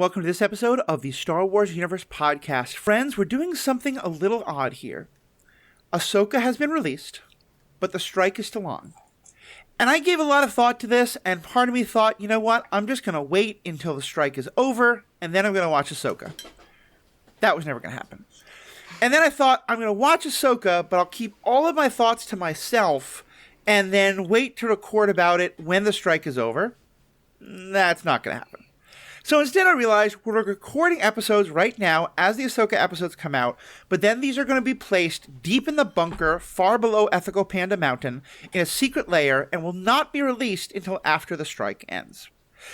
welcome to this episode of the Star Wars Universe Podcast. Friends, we're doing something a little odd here. Ahsoka has been released, but the strike is still on. And I gave a lot of thought to this, and part of me thought, you know what, I'm just going to wait until the strike is over, and then I'm going to watch Ahsoka. That was never going to happen. And then I thought, I'm going to watch Ahsoka, but I'll keep all of my thoughts to myself, and then wait to record about it when the strike is over. That's not going to happen. So instead I realized we're recording episodes right now as the Ahsoka episodes come out, but then these are going to be placed deep in the bunker far below Ethical Panda Mountain in a secret layer and will not be released until after the strike ends.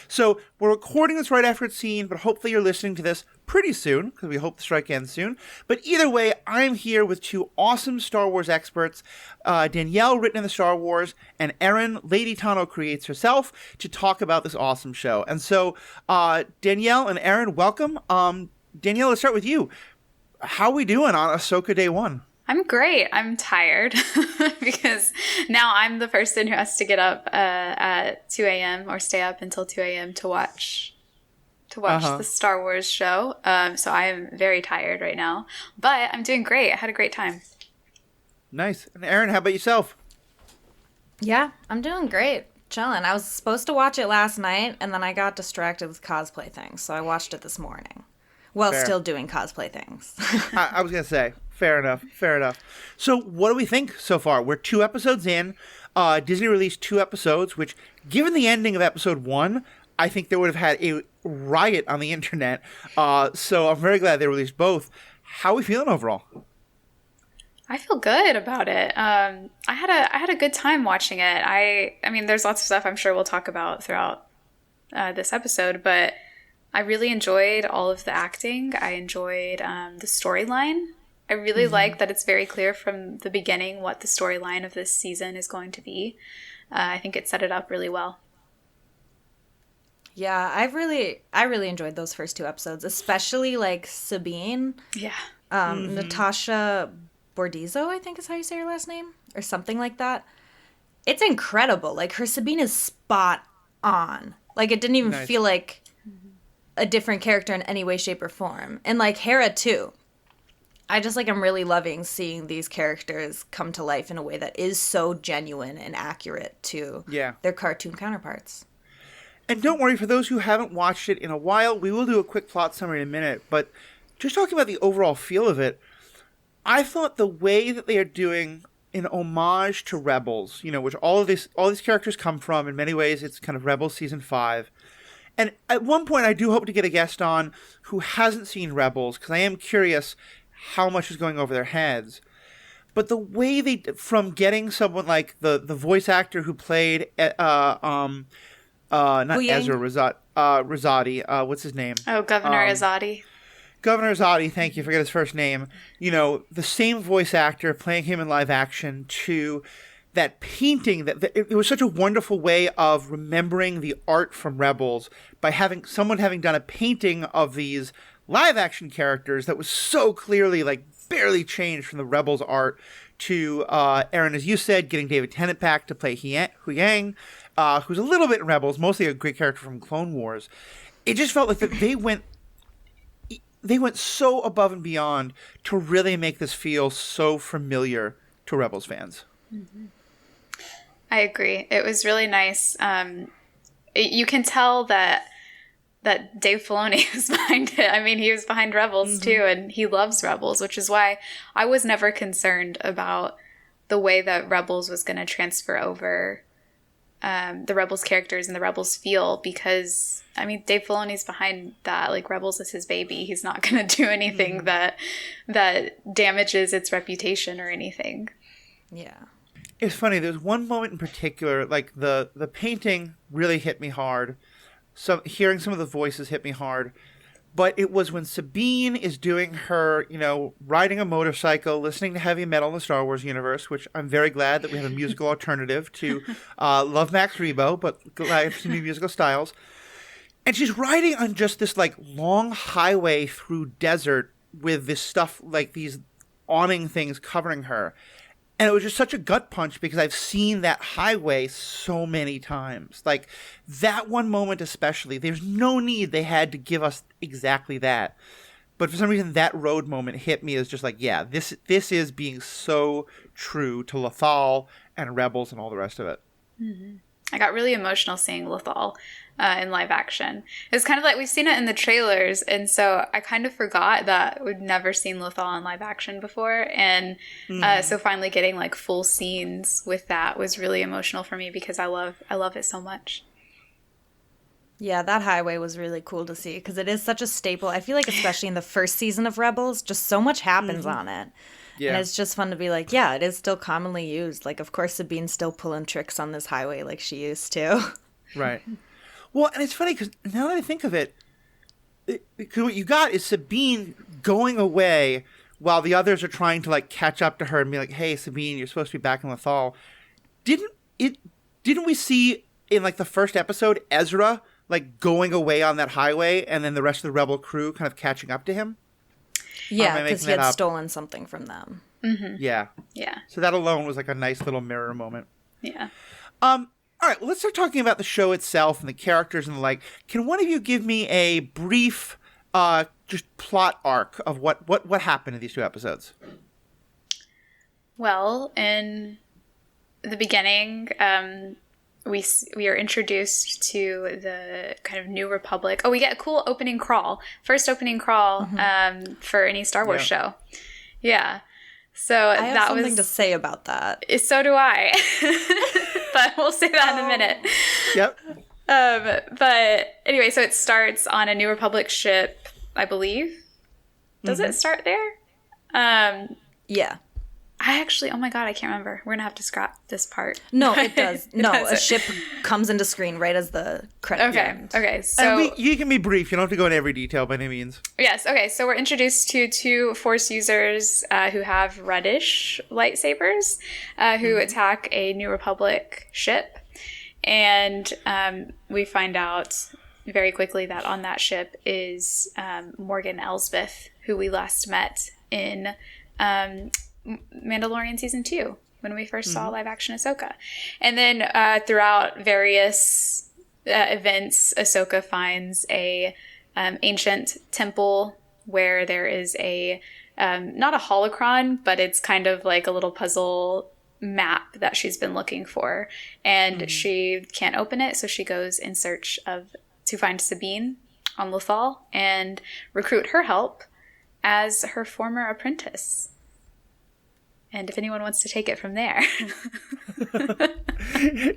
So we're recording this right after it's seen, but hopefully you're listening to this pretty soon, because we hope the strike ends soon. But either way, I'm here with two awesome Star Wars experts, Danielle, written in the Star Wars, and Erin, Lady Tano creates herself, to talk about this awesome show. And so, Danielle and Erin, welcome. Danielle, let's start with you. How are we doing on Ahsoka Day 1? I'm great. I'm tired because now I'm the person who has to get up at 2 a.m. or stay up until 2 a.m. to watch the Star Wars show. So I am very tired right now, but I'm doing great. I had a great time. Nice. And Erin, how about yourself? Yeah, I'm doing great. Chilling. I was supposed to watch it last night, and then I got distracted with cosplay things, so I watched it this morning. Well, Fair. Still doing cosplay things. I was going to say, fair enough. So what do we think so far? We're 2 episodes in. Disney released 2 episodes, which, given the ending of episode 1, I think they would have had a riot on the internet. So I'm very glad they released both. How are we feeling overall? I feel good about it. I had a good time watching it. I mean, there's lots of stuff I'm sure we'll talk about throughout this episode, but I really enjoyed all of the acting. I enjoyed the storyline. I really like that it's very clear from the beginning what the storyline of this season is going to be. I think it set it up really well. Yeah, I really enjoyed those first 2 episodes, especially like Sabine. Yeah. Natasha Bordizzo, I think is how you say her last name, or something like that. It's incredible. Like, her Sabine is spot on. Like, it didn't even feel like a different character in any way, shape, or form. And like Hera too. I'm really loving seeing these characters come to life in a way that is so genuine and accurate to their cartoon counterparts. And don't worry, for those who haven't watched it in a while, we will do a quick plot summary in a minute, but just talking about the overall feel of it, I thought the way that they are doing an homage to Rebels, which all these characters come from, in many ways it's kind of Rebels Season 5. And at one point, I do hope to get a guest on who hasn't seen Rebels, because I am curious how much is going over their heads. But the way they, from getting someone like the voice actor who played, not Ezra Rosati, what's his name? Oh, Governor Azadi. Governor Azadi, thank you, forget his first name. The same voice actor playing him in live action, to that painting, it was such a wonderful way of remembering the art from Rebels by having someone done a painting of these live action characters that was so clearly barely changed from the Rebels art to Erin, as you said, getting David Tennant back to play Huyang, who's a little bit in Rebels, mostly a great character from Clone Wars. It just felt like that they went so above and beyond to really make this feel so familiar to Rebels fans. Mm-hmm. I agree. It was really nice. You can tell that Dave Filoni was behind it. I mean, he was behind Rebels too, and he loves Rebels, which is why I was never concerned about the way that Rebels was going to transfer over the Rebels characters and the Rebels feel, because, I mean, Dave Filoni's behind that. Like, Rebels is his baby. He's not going to do anything that damages its reputation or anything. Yeah. It's funny, there's one moment in particular, like the painting really hit me hard. So hearing some of the voices hit me hard. But it was when Sabine is doing her, riding a motorcycle, listening to heavy metal in the Star Wars universe, which I'm very glad that we have a musical alternative to love Max Rebo, but glad to new musical styles. And she's riding on just this long highway through desert with this stuff, like these awning things covering her. And it was just such a gut punch because I've seen that highway so many times. Like, that one moment especially, there's no need they had to give us exactly that. But for some reason, that road moment hit me as just like, yeah, this is being so true to Lothal and Rebels and all the rest of it. Mm-hmm. I got really emotional seeing Lothal in live action. It's kind of like we've seen it in the trailers, and so I kind of forgot that we'd never seen Lothal in live action before, and so finally getting like full scenes with that was really emotional for me because I love it so much. Yeah, that highway was really cool to see because it is such a staple. I feel like especially in the first season of Rebels, just so much happens on it. Yeah. And it's just fun to be like, yeah, it is still commonly used. Like, of course, Sabine's still pulling tricks on this highway like she used to. Right. Well, and it's funny because now that I think of it, because what you got is Sabine going away while the others are trying to, like, catch up to her and be like, hey, Sabine, you're supposed to be back in Lothal. Didn't we see in, like, the first episode, Ezra, like, going away on that highway and then the rest of the Rebel crew kind of catching up to him? Yeah, because he had stolen something from them. Mm-hmm. Yeah. Yeah. So that alone was like a nice little mirror moment. Yeah. All right, well, let's start talking about the show itself and the characters and the like. Can one of you give me a brief just plot arc of what happened in these two episodes? Well, in the beginning, we are introduced to the kind of New Republic. Oh, we get a cool opening crawl. First opening crawl for any Star Wars show. Yeah. So I have something to say about that. So do I. But we'll say that in a minute. Yep. But anyway, so it starts on a New Republic ship, I believe. Does it start there? Yeah. I actually, oh my God, I can't remember. We're going to have to scrap this part. No, it does. A ship comes into screen right as the credits end. Okay, so... And you can be brief. You don't have to go into every detail by any means. Yes, okay, so we're introduced to two Force users who have reddish lightsabers who attack a New Republic ship. And we find out very quickly that on that ship is Morgan Elsbeth, who we last met in... Mandalorian Season 2 when we first saw live action Ahsoka. And then throughout various events, Ahsoka finds a ancient temple where there is a not a holocron, but it's kind of like a little puzzle map that she's been looking for, and she can't open it, so she goes in search to find Sabine on Lothal and recruit her help as her former apprentice. And if anyone wants to take it from there.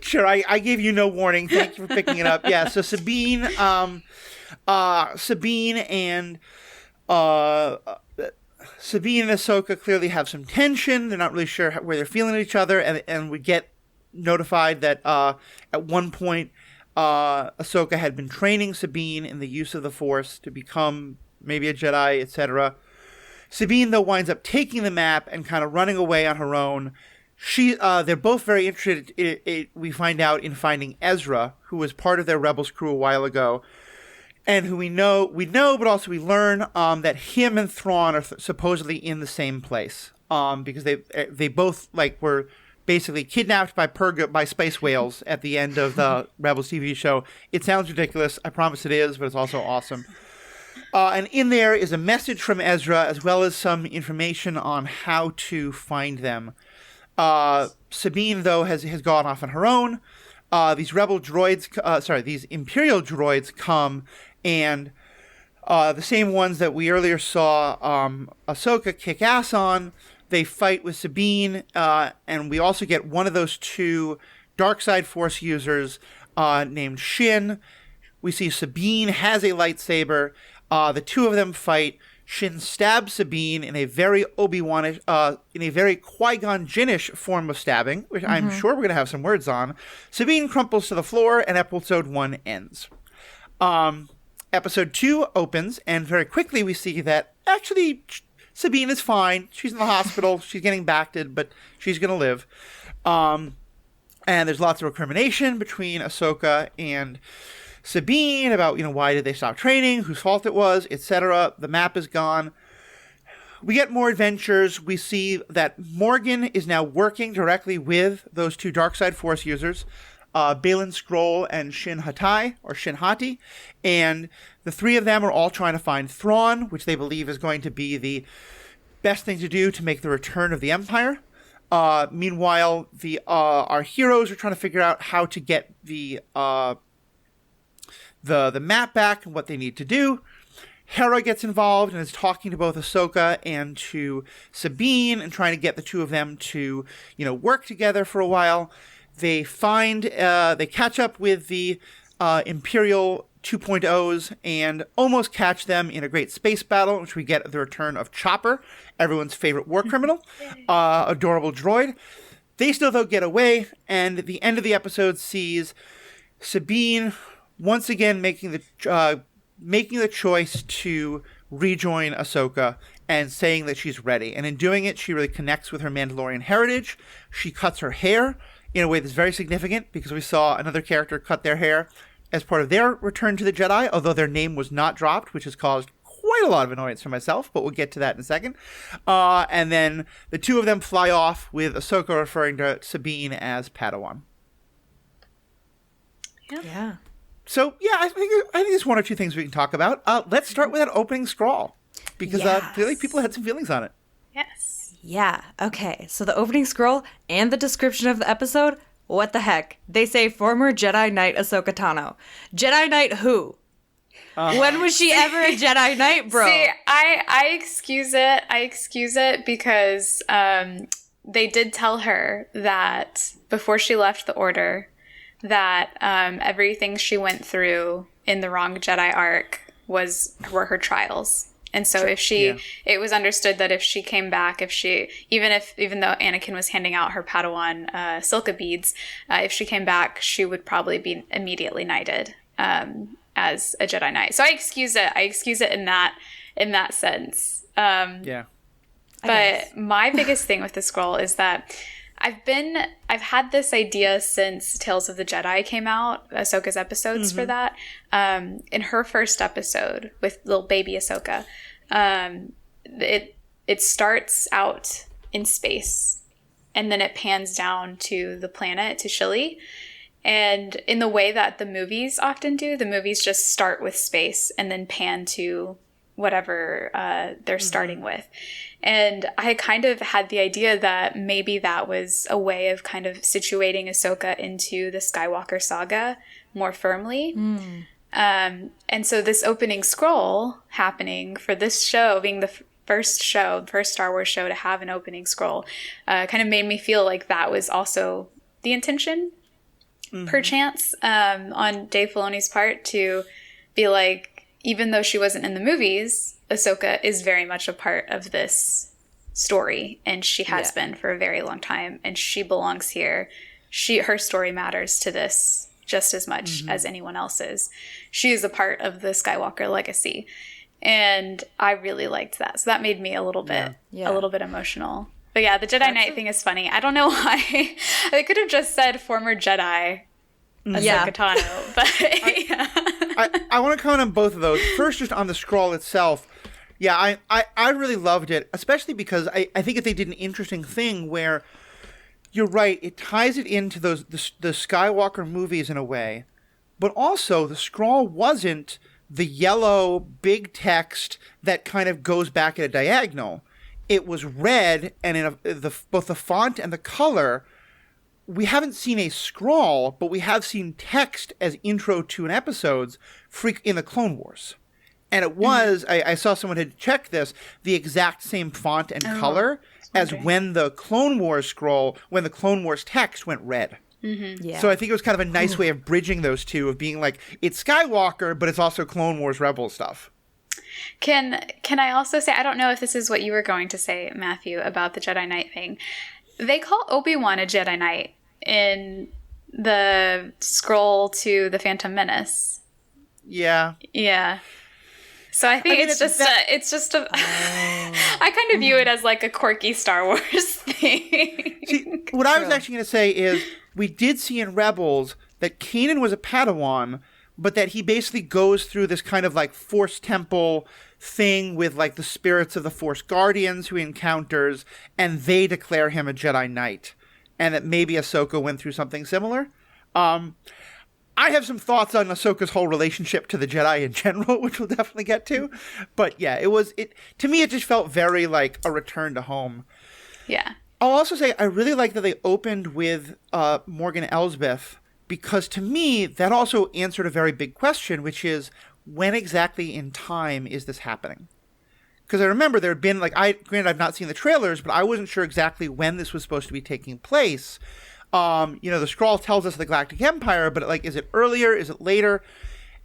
Sure, I gave you no warning. Thank you for picking it up. Yeah, so Sabine and Ahsoka clearly have some tension. They're not really sure where they're feeling each other, and we get notified that at one point Ahsoka had been training Sabine in the use of the Force to become maybe a Jedi, etc. Sabine, though, winds up taking the map and kind of running away on her own. They're both very interested, we find out, in finding Ezra, who was part of their Rebels crew a while ago, and who we know, but also we learn that him and Thrawn are supposedly in the same place, because they both were basically kidnapped by space whales at the end of the Rebels TV show. It sounds ridiculous. I promise it is, but it's also awesome. And in there is a message from Ezra, as well as some information on how to find them. Sabine, though, has gone off on her own. These Imperial droids come, and the same ones that we earlier saw Ahsoka kick ass on. They fight with Sabine, and we also get one of those two dark side Force users named Shin. We see Sabine has a lightsaber. The two of them fight. Shin stabs Sabine in a very Obi-Wan-ish, in a very Qui-Gon Jinn-ish form of stabbing, which I'm sure we're going to have some words on. Sabine crumples to the floor, and episode 1 ends. Episode 2 opens, and very quickly we see that actually Sabine is fine. She's in the hospital. She's getting Bacted, but she's going to live. And there's lots of recrimination between Ahsoka and Sabine about, why did they stop training, whose fault it was, etc. The map is gone. we get more adventures. We see that Morgan is now working directly with those two dark side Force users, Balin Scroll and Shin Hati, and the three of them are all trying to find Thrawn, which they believe is going to be the best thing to do to make the return of the Empire. Meanwhile, our heroes are trying to figure out how to get the map back and what they need to do. Hera gets involved and is talking to both Ahsoka and to Sabine and trying to get the two of them to, work together for a while. They catch up with the Imperial 2.0s and almost catch them in a great space battle, in which we get the return of Chopper, everyone's favorite war criminal, adorable droid. They still, though, get away, and the end of the episode sees Sabine once again making the choice to rejoin Ahsoka and saying that she's ready. And in doing it, she really connects with her Mandalorian heritage. She cuts her hair in a way that's very significant, because we saw another character cut their hair as part of their return to the Jedi, although their name was not dropped, which has caused quite a lot of annoyance for myself, but we'll get to that in a second. And then the two of them fly off, with Ahsoka referring to Sabine as Padawan. Yeah. So, yeah, I think there's one or two things we can talk about. Let's start with that opening scroll, because clearly people had some feelings on it. Yes. Yeah, okay. So the opening scroll and the description of the episode, what the heck? They say former Jedi Knight Ahsoka Tano. Jedi Knight who? When was she ever a Jedi Knight, bro? See, I excuse it. I excuse it because they did tell her that before she left the Order, that everything she went through in the Wrong Jedi arc were her trials. And so it was understood that if she came back, even though Anakin was handing out her Padawan Silka beads, if she came back, she would probably be immediately knighted as a Jedi Knight. So I excuse it. I excuse it in that sense. Yeah. But my biggest thing with the scroll is that I've had this idea since Tales of the Jedi came out, Ahsoka's episodes for that. In her first episode with little baby Ahsoka, it starts out in space, and then it pans down to the planet, to Shili. And in the way that the movies often do, the movies just start with space and then pan to whatever they're starting with. And I kind of had the idea that maybe that was a way of kind of situating Ahsoka into the Skywalker saga more firmly. And so this opening scroll happening for this show, being the first Star Wars show to have an opening scroll, kind of made me feel like that was also the intention, perchance, on Dave Filoni's part, to be like, even though she wasn't in the movies, Ahsoka is very much a part of this story, and she has been for a very long time, and she belongs here. Her story matters to this just as much as anyone else's. She is a part of the Skywalker legacy, and I really liked that. So that made me a little bit emotional. But yeah, the Jedi Knight thing is funny. I don't know why. They could have just said former Jedi Ahsoka Tano, but I want to comment on both of those. First, just on the scroll itself. Yeah, I really loved it, especially because I think that they did an interesting thing where, you're right, it ties it into the Skywalker movies in a way, but also the scroll wasn't the yellow big text that kind of goes back at a diagonal. It was red, and in both the font and the color. We haven't seen a scroll, but we have seen text as intro to an episodes in the Clone Wars. And it was, I saw someone had checked this, the exact same font and color as when the Clone Wars when the Clone Wars text went red. Yeah. So I think it was kind of a nice way of bridging those two, of being like, it's Skywalker, but it's also Clone Wars Rebel stuff. Can I also say, I don't know if this is what you were going to say, Matthew, about the Jedi Knight thing. They call Obi-Wan a Jedi Knight in the scroll to the Phantom Menace. Yeah. Yeah. So I think it's just I kind of view it as like a quirky Star Wars thing. See, what I was actually going to say is, we did see in Rebels that Kanan was a Padawan, but that he basically goes through this kind of like Force Temple thing with like the spirits of the Force Guardians who he encounters, and they declare him a Jedi Knight, and that maybe Ahsoka went through something similar. I have some thoughts on Ahsoka's whole relationship to the Jedi in general, which we'll definitely get to. But yeah, to me, it just felt very like a return to home. Yeah. I'll also say I really like that they opened with Morgan Elsbeth, because to me, that also answered a very big question, which is, when exactly in time is this happening? Because I remember there had been, like, granted I've not seen the trailers, but I wasn't sure exactly when this was supposed to be taking place. The scroll tells us the Galactic Empire, but like, is it earlier? Is it later?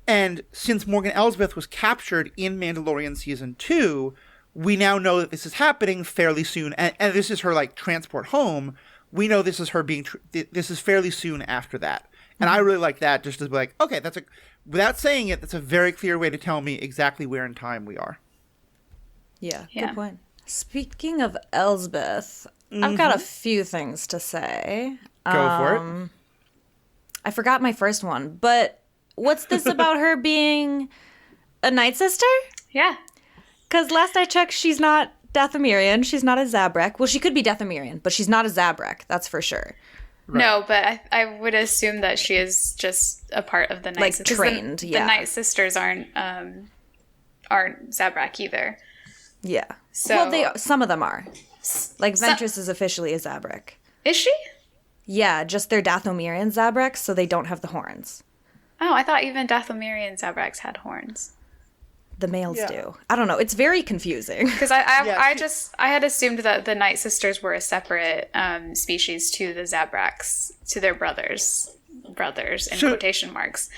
And since Morgan Elsbeth was captured in Mandalorian Season 2, we now know that this is happening fairly soon. And this is her, like, transport home. We know this is her being, this is fairly soon after that. And I really like that, just as like, okay, without saying it, that's a very clear way to tell me exactly where in time we are. Yeah. Good point. Speaking of Elsbeth, I've got a few things to say. Go for it. I forgot my first one, but what's this about her being a Night Sister? Yeah. Because last I checked, she's not Dathomirian. She's not a Zabrak. Well, she could be Dathomirian, but she's not a Zabrak. That's for sure. Right. No, but I would assume that she is just a part of the Night Sisters. Trained, the Night Sisters aren't Zabrak either. Yeah. So some of them are. Like Ventress is officially a Zabrak. Is she? Yeah, just they're Dathomirian Zabraks, so they don't have the horns. Oh, I thought even Dathomirian Zabraks had horns. The males do. I don't know. It's very confusing. Because I had assumed that the Night Sisters were a separate species to the Zabraks, to their brothers in quotation marks.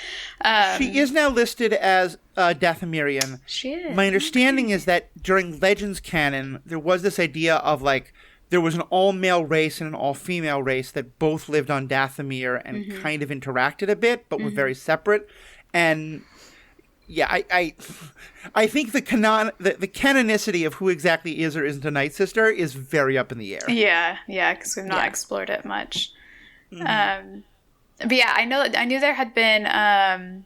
She is now listed as Dathomirian. She is. My understanding is that during Legends canon, there was this idea of like, there was an all-male race and an all-female race that both lived on Dathomir and kind of interacted a bit, but were very separate. And yeah, I think the canonicity of who exactly is or isn't a Night Sister is very up in the air. Yeah, because we've not explored it much. But yeah, I knew there had been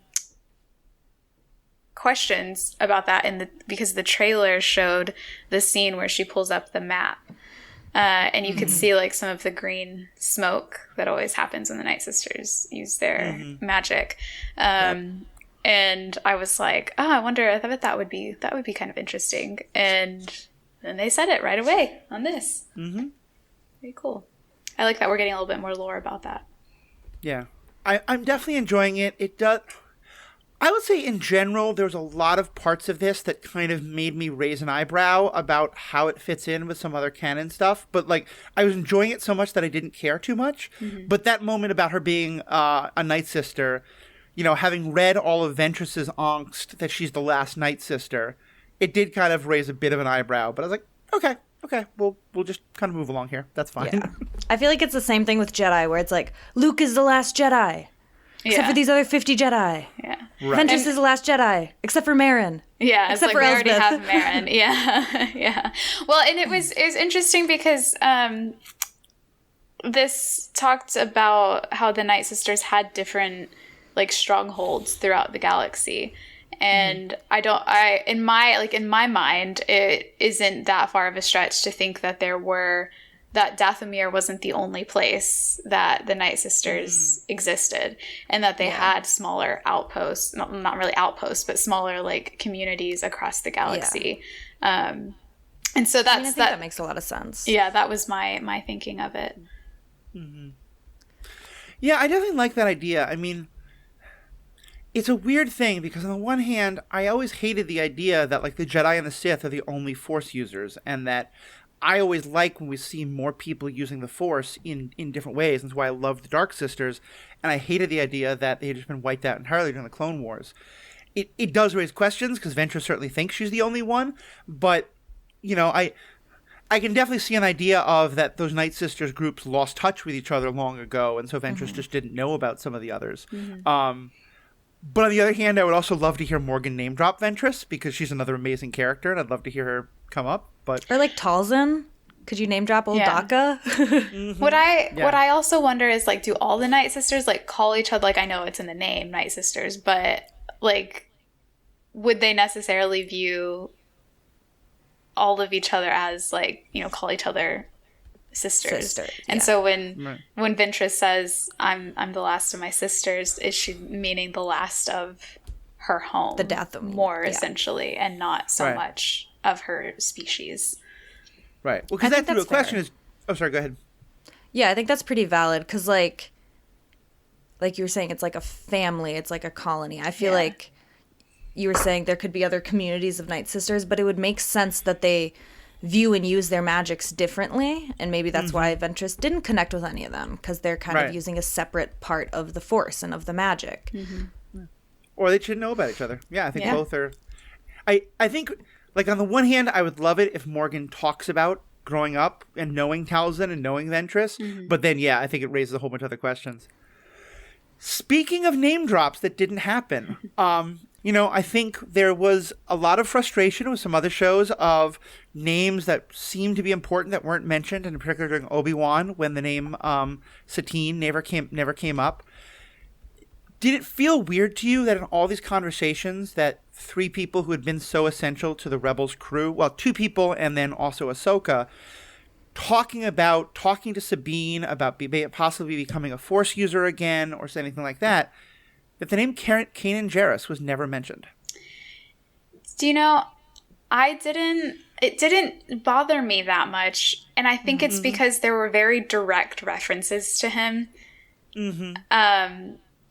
questions about that because the trailer showed the scene where she pulls up the map. And you could see like some of the green smoke that always happens when the Night Sisters use their magic. And I was like, oh, I bet that would be kind of interesting. And then they said it right away on this. Very cool. I like that we're getting a little bit more lore about that. Yeah. I'm definitely enjoying it. It does. I would say in general, there's a lot of parts of this that kind of made me raise an eyebrow about how it fits in with some other canon stuff. But like, I was enjoying it so much that I didn't care too much. But that moment about her being a Night Sister, having read all of Ventress's angst that she's the last Night Sister, it did kind of raise a bit of an eyebrow. But I was like, okay, we'll just kind of move along here. That's fine. Yeah. I feel like it's the same thing with Jedi, where it's like, Luke is the last Jedi. Except for these other 50 Jedi. Yeah. Right. Ventress is the last Jedi. Except for Marin. Yeah. Except it's like for we already Elsbeth. have Marin. Yeah. Yeah. Well, and it was interesting because this talked about how the Night Sisters had different like strongholds throughout the galaxy. And in my mind, it isn't that far of a stretch to think that that Dathomir wasn't the only place that the Night Sisters existed, and that they had smaller outposts, not really outposts, but smaller like communities across the galaxy. And so I think that makes a lot of sense. Yeah, that was my thinking of it. Yeah, I definitely like that idea. I mean, it's a weird thing because on the one hand, I always hated the idea that like the Jedi and the Sith are the only Force users, and that I always like when we see more people using the Force in different ways. That's why I love the Dark Sisters, and I hated the idea that they had just been wiped out entirely during the Clone Wars. It does raise questions because Ventress certainly thinks she's the only one, but I can definitely see an idea of that those Night Sisters groups lost touch with each other long ago, and so Ventress just didn't know about some of the others. But on the other hand, I would also love to hear Morgan name drop Ventress because she's another amazing character, and I'd love to hear her come up. Or like Talzin. Could you name drop old Daka? What I also wonder is like, do all the Night Sisters like call each other? Like, I know it's in the name, Night Sisters, but like, would they necessarily view all of each other as like, you know, call each other sisters. And so when Ventress says, I'm the last of my sisters, is she meaning the last of her home? The death of more, essentially, and not so much of her species. Right. Well, because that's the question is... Oh, sorry, go ahead. Yeah, I think that's pretty valid, because, like you were saying, it's like a family, it's like a colony. I feel like you were saying there could be other communities of Night Sisters, but it would make sense that they view and use their magics differently, and maybe that's why Ventress didn't connect with any of them, because they're kind of using a separate part of the Force and of the magic. Or they should know about each other. Yeah, I think both are... I think, like, on the one hand, I would love it if Morgan talks about growing up and knowing Talzin and knowing Ventress, but then, I think it raises a whole bunch of other questions. Speaking of name drops that didn't happen, you know, I think there was a lot of frustration with some other shows of names that seemed to be important that weren't mentioned, and in particular during Obi-Wan when the name Satine never came up. Did it feel weird to you that in all these conversations that 3 people who had been so essential to the Rebels crew, well, 2 people and then also Ahsoka, talking to Sabine about possibly becoming a Force user again or anything like that the name Kanan Jarrus was never mentioned? Do you know, it didn't bother me that much, and I think it's because there were very direct references to him.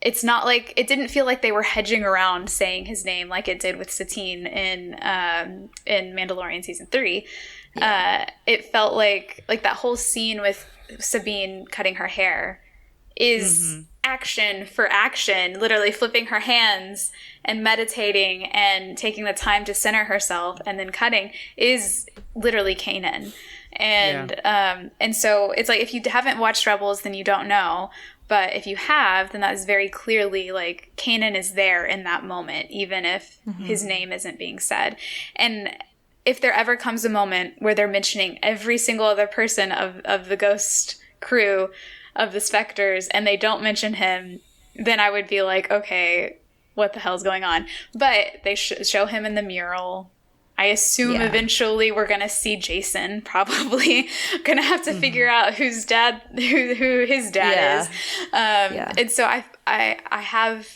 It's not like, it didn't feel like they were hedging around saying his name like it did with Satine in Mandalorian season 3. It felt like that whole scene with Sabine cutting her hair is action for action, literally flipping her hands and meditating and taking the time to center herself and then cutting is literally Kanan. And so it's like, if you haven't watched Rebels, then you don't know. But if you have, then that is very clearly like Kanan is there in that moment, even if his name isn't being said. And if there ever comes a moment where they're mentioning every single other person of the Ghost crew, of the Spectres, and they don't mention him, then I would be like, okay, what the hell's going on? But they show him in the mural. I assume eventually we're going to see Jason, probably. Going to have to figure out who his dad is. And so I have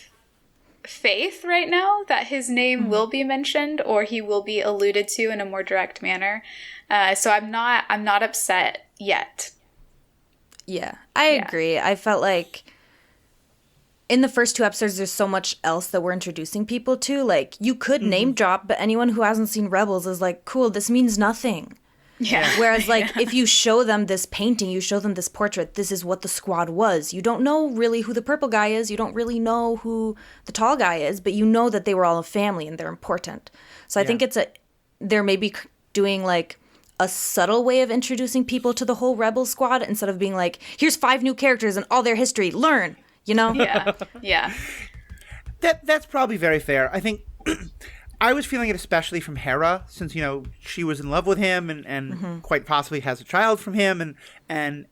faith right now that his name will be mentioned, or he will be alluded to in a more direct manner. So I'm not upset yet. Yeah, I agree. I felt like in the first 2 episodes, there's so much else that we're introducing people to. Like, you could name drop, but anyone who hasn't seen Rebels is like, cool, this means nothing. Yeah. Whereas, like, if you show them this painting, you show them this portrait, this is what the squad was. You don't know really who the purple guy is. You don't really know who the tall guy is, but you know that they were all a family and they're important. So I think they're maybe doing, like, a subtle way of introducing people to the whole Rebel squad instead of being like, here's 5 new characters and all their history. Learn, you know? Yeah. That's probably very fair. I think I was feeling it especially from Hera, since, you know, she was in love with him and quite possibly has a child from him. And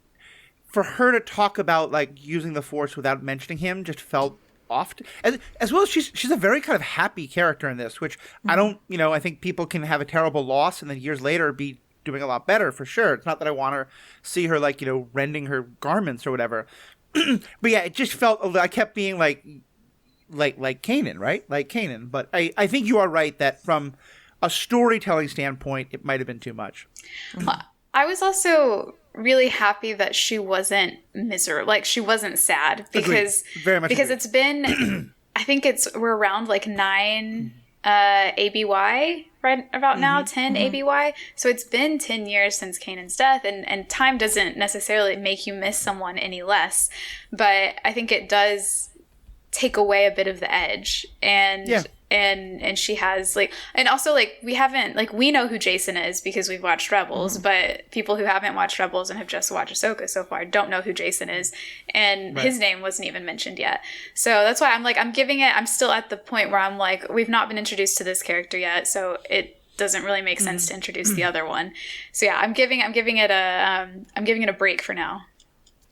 for her to talk about, like, using the Force without mentioning him just felt off. As well as she's a very kind of happy character in this, which I don't, you know, I think people can have a terrible loss and then years later be doing a lot better, for sure. It's not that I want to see her, like, you know, rending her garments or whatever. But yeah, it just felt, I kept being like Kanan, right? Like Kanan. But I think you are right that from a storytelling standpoint, it might have been too much. I was also really happy that she wasn't miserable. Like, she wasn't sad, because very much agreed. It's been, I think we're around like 9 ABY right about now, 10 ABY. So it's been 10 years since Kanan's death, and time doesn't necessarily make you miss someone any less, but I think it does take away a bit of the edge. And she has, like, and also, like, we know who Jason is because we've watched Rebels, but people who haven't watched Rebels and have just watched Ahsoka so far don't know who Jason is, and his name wasn't even mentioned yet. So that's why I'm still at the point where I'm like, we've not been introduced to this character yet, so it doesn't really make sense to introduce the other one. So yeah, I'm giving it a break for now.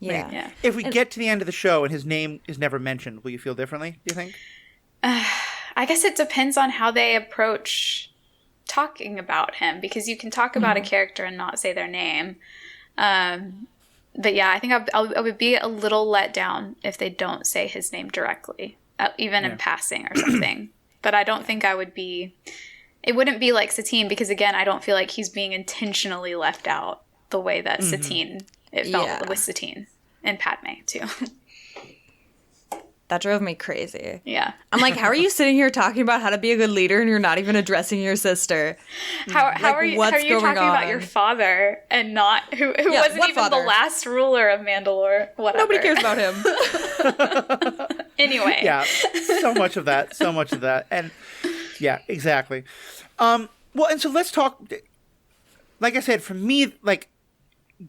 Yeah. If we get to the end of the show and his name is never mentioned, will you feel differently, do you think? I guess it depends on how they approach talking about him, because you can talk about a character and not say their name. But yeah, I think I would be a little let down if they don't say his name directly, even in passing or something. But I don't think I would be... It wouldn't be like Satine, because, again, I don't feel like he's being intentionally left out the way that Satine... It felt with Satine and Padme, too. That drove me crazy. Yeah. I'm like, how are you sitting here talking about how to be a good leader and you're not even addressing your sister? How are you talking about your father and not... Who wasn't even father? The last ruler of Mandalore? Whatever. Nobody cares about him. Anyway. Yeah. So much of that. And... Yeah, exactly. Well, and so let's talk. Like I said, for me, like,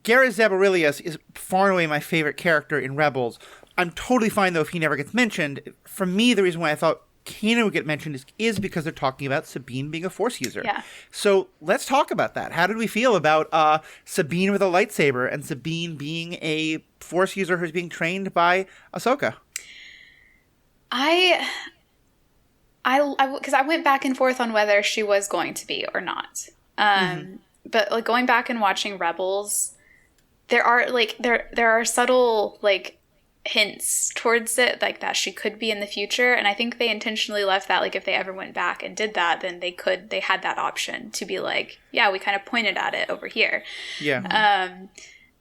Gareth Zabarillius is far and away my favorite character in Rebels. I'm totally fine, though, if he never gets mentioned. For me, the reason why I thought Kanan would get mentioned is because they're talking about Sabine being a Force user. Yeah. So let's talk about that. How did we feel about Sabine with a lightsaber and Sabine being a Force user who's being trained by Ahsoka? Because I went back and forth on whether she was going to be or not. But like going back and watching Rebels, there are subtle like hints towards it, like that she could be in the future, and I think they intentionally left that, like, if they ever went back and did that, then they had that option to be like, yeah, we kind of pointed at it over here. Yeah.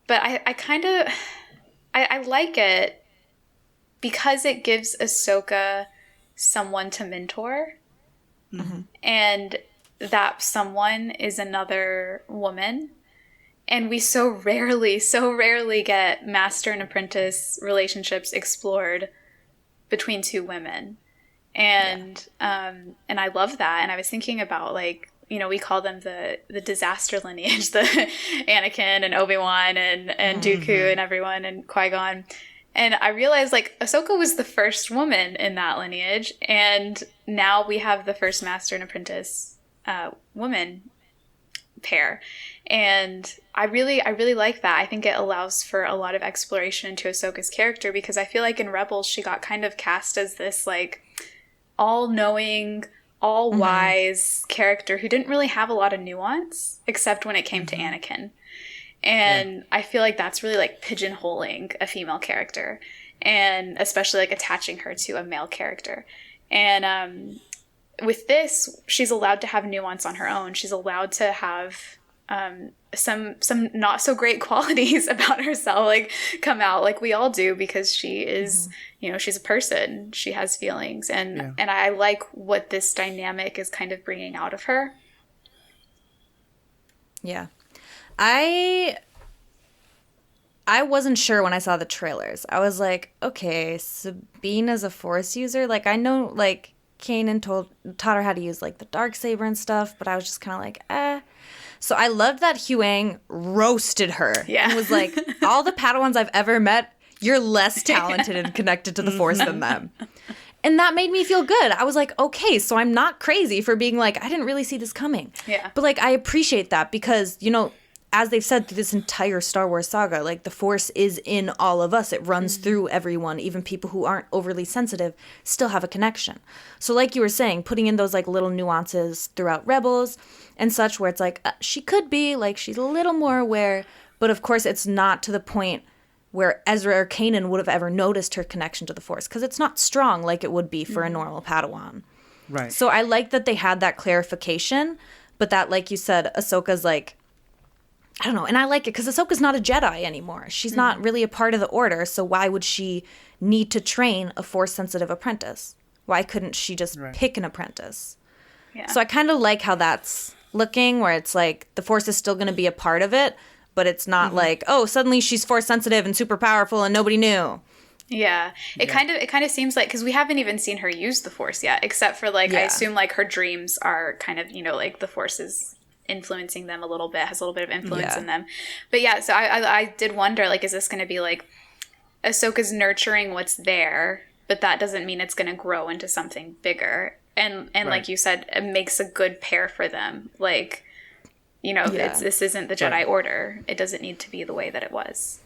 But I kind of I like it because it gives Ahsoka someone to mentor, and that someone is another woman, and we so rarely get master and apprentice relationships explored between two women, and I love that. And I was thinking about, like, you know, we call them the disaster lineage, the Anakin and Obi-Wan and Dooku and everyone and Qui-Gon. And I realized, like, Ahsoka was the first woman in that lineage, and now we have the first master and apprentice woman pair. And I really like that. I think it allows for a lot of exploration into Ahsoka's character, because I feel like in Rebels she got kind of cast as this, like, all-knowing, all-wise character who didn't really have a lot of nuance, except when it came to Anakin. And I feel like that's really, like, pigeonholing a female character, and especially, like, attaching her to a male character. And with this, she's allowed to have nuance on her own. She's allowed to have some not so great qualities about herself, like, come out, like we all do, because she is, you know, she's a person. She has feelings, and I like what this dynamic is kind of bringing out of her. Yeah. I wasn't sure when I saw the trailers. I was like, okay, Sabine is a Force user. Like, I know, like, Kanan taught her how to use, like, the Darksaber and stuff, but I was just kind of like, eh. So I loved that Huang roasted her. Yeah. And was like, all the Padawans I've ever met, you're less talented and connected to the Force than them. And that made me feel good. I was like, okay, so I'm not crazy for being like, I didn't really see this coming. Yeah. But, like, I appreciate that because, you know, as they've said through this entire Star Wars saga, like, the Force is in all of us. It runs through everyone. Even people who aren't overly sensitive still have a connection. So, like you were saying, putting in those, like, little nuances throughout Rebels and such, where it's like, she could be, like, she's a little more aware, but of course it's not to the point where Ezra or Kanan would have ever noticed her connection to the Force, because it's not strong like it would be for a normal Padawan. Right. So I like that they had that clarification, but that, like you said, Ahsoka's like, I don't know, and I like it because Ahsoka's not a Jedi anymore. She's not really a part of the Order, so why would she need to train a Force-sensitive apprentice? Why couldn't she just pick an apprentice? Yeah. So I kind of like how that's looking, where it's like the Force is still going to be a part of it, but it's not like, oh, suddenly she's Force-sensitive and super powerful and nobody knew. Yeah. It kind of seems like, because we haven't even seen her use the Force yet, except for, like, I assume, like, her dreams are kind of, you know, like, the Force is influencing them a little bit, has a little bit of influence in them. But yeah, so I did wonder, like, is this going to be like Ahsoka's nurturing what's there, but that doesn't mean it's going to grow into something bigger. And like you said, it makes a good pair for them. Like, you know, this isn't the Jedi Order. It doesn't need to be the way that it was.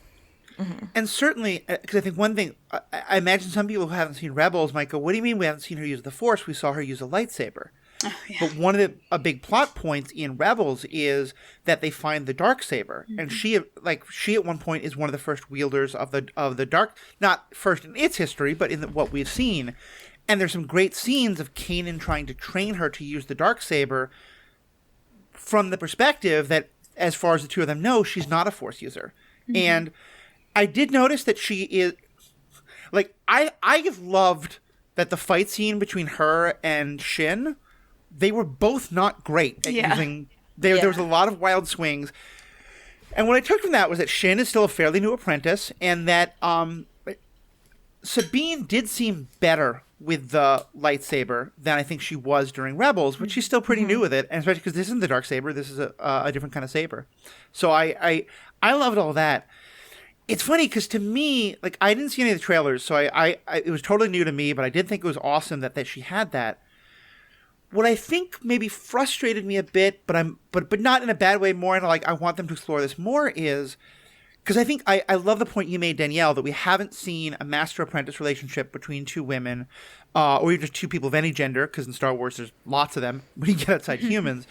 And certainly, because I think one thing, I imagine some people who haven't seen Rebels might go, what do you mean we haven't seen her use the Force? We saw her use a lightsaber. But one of a big plot points in Rebels is that they find the Darksaber, and she at one point is one of the first wielders of the dark, not first in its history, but in what we've seen. And there's some great scenes of Kanan trying to train her to use the Darksaber from the perspective that, as far as the two of them know, she's not a Force user. Mm-hmm. And I did notice that she is, like, I have loved that the fight scene between her and Shin, they were both not great at using... There was a lot of wild swings. And what I took from that was that Shin is still a fairly new apprentice, and that Sabine did seem better with the lightsaber than I think she was during Rebels, but she's still pretty new with it, and especially because this isn't the Darksaber, this is a different kind of saber. So I loved all that. It's funny because to me, like, I didn't see any of the trailers, so I it was totally new to me, but I did think it was awesome that she had that. What I think maybe frustrated me a bit, but not in a bad way, more in like I want them to explore this more, is because I think I love the point you made, Danielle, that we haven't seen a master-apprentice relationship between two women, or even just two people of any gender, because in Star Wars there's lots of them when you get outside humans.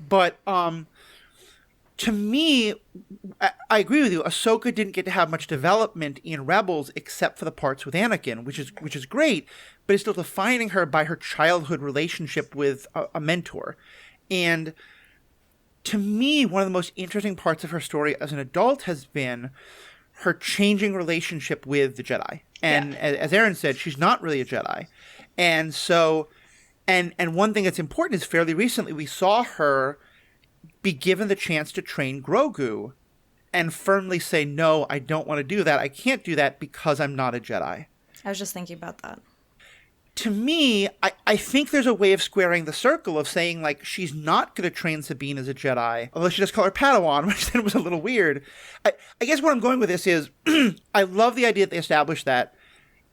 But to me, I agree with you. Ahsoka didn't get to have much development in Rebels except for the parts with Anakin, which is great, but it's still defining her by her childhood relationship with a mentor. And to me, one of the most interesting parts of her story as an adult has been her changing relationship with the Jedi. And as Erin said, she's not really a Jedi. And so, and one thing that's important is fairly recently we saw her be given the chance to train Grogu and firmly say, no, I don't want to do that. I can't do that because I'm not a Jedi. I was just thinking about that. To me, I think there's a way of squaring the circle of saying, like, she's not going to train Sabine as a Jedi, although she does call her Padawan, which then was a little weird. I guess where I'm going with this is I love the idea that they established that.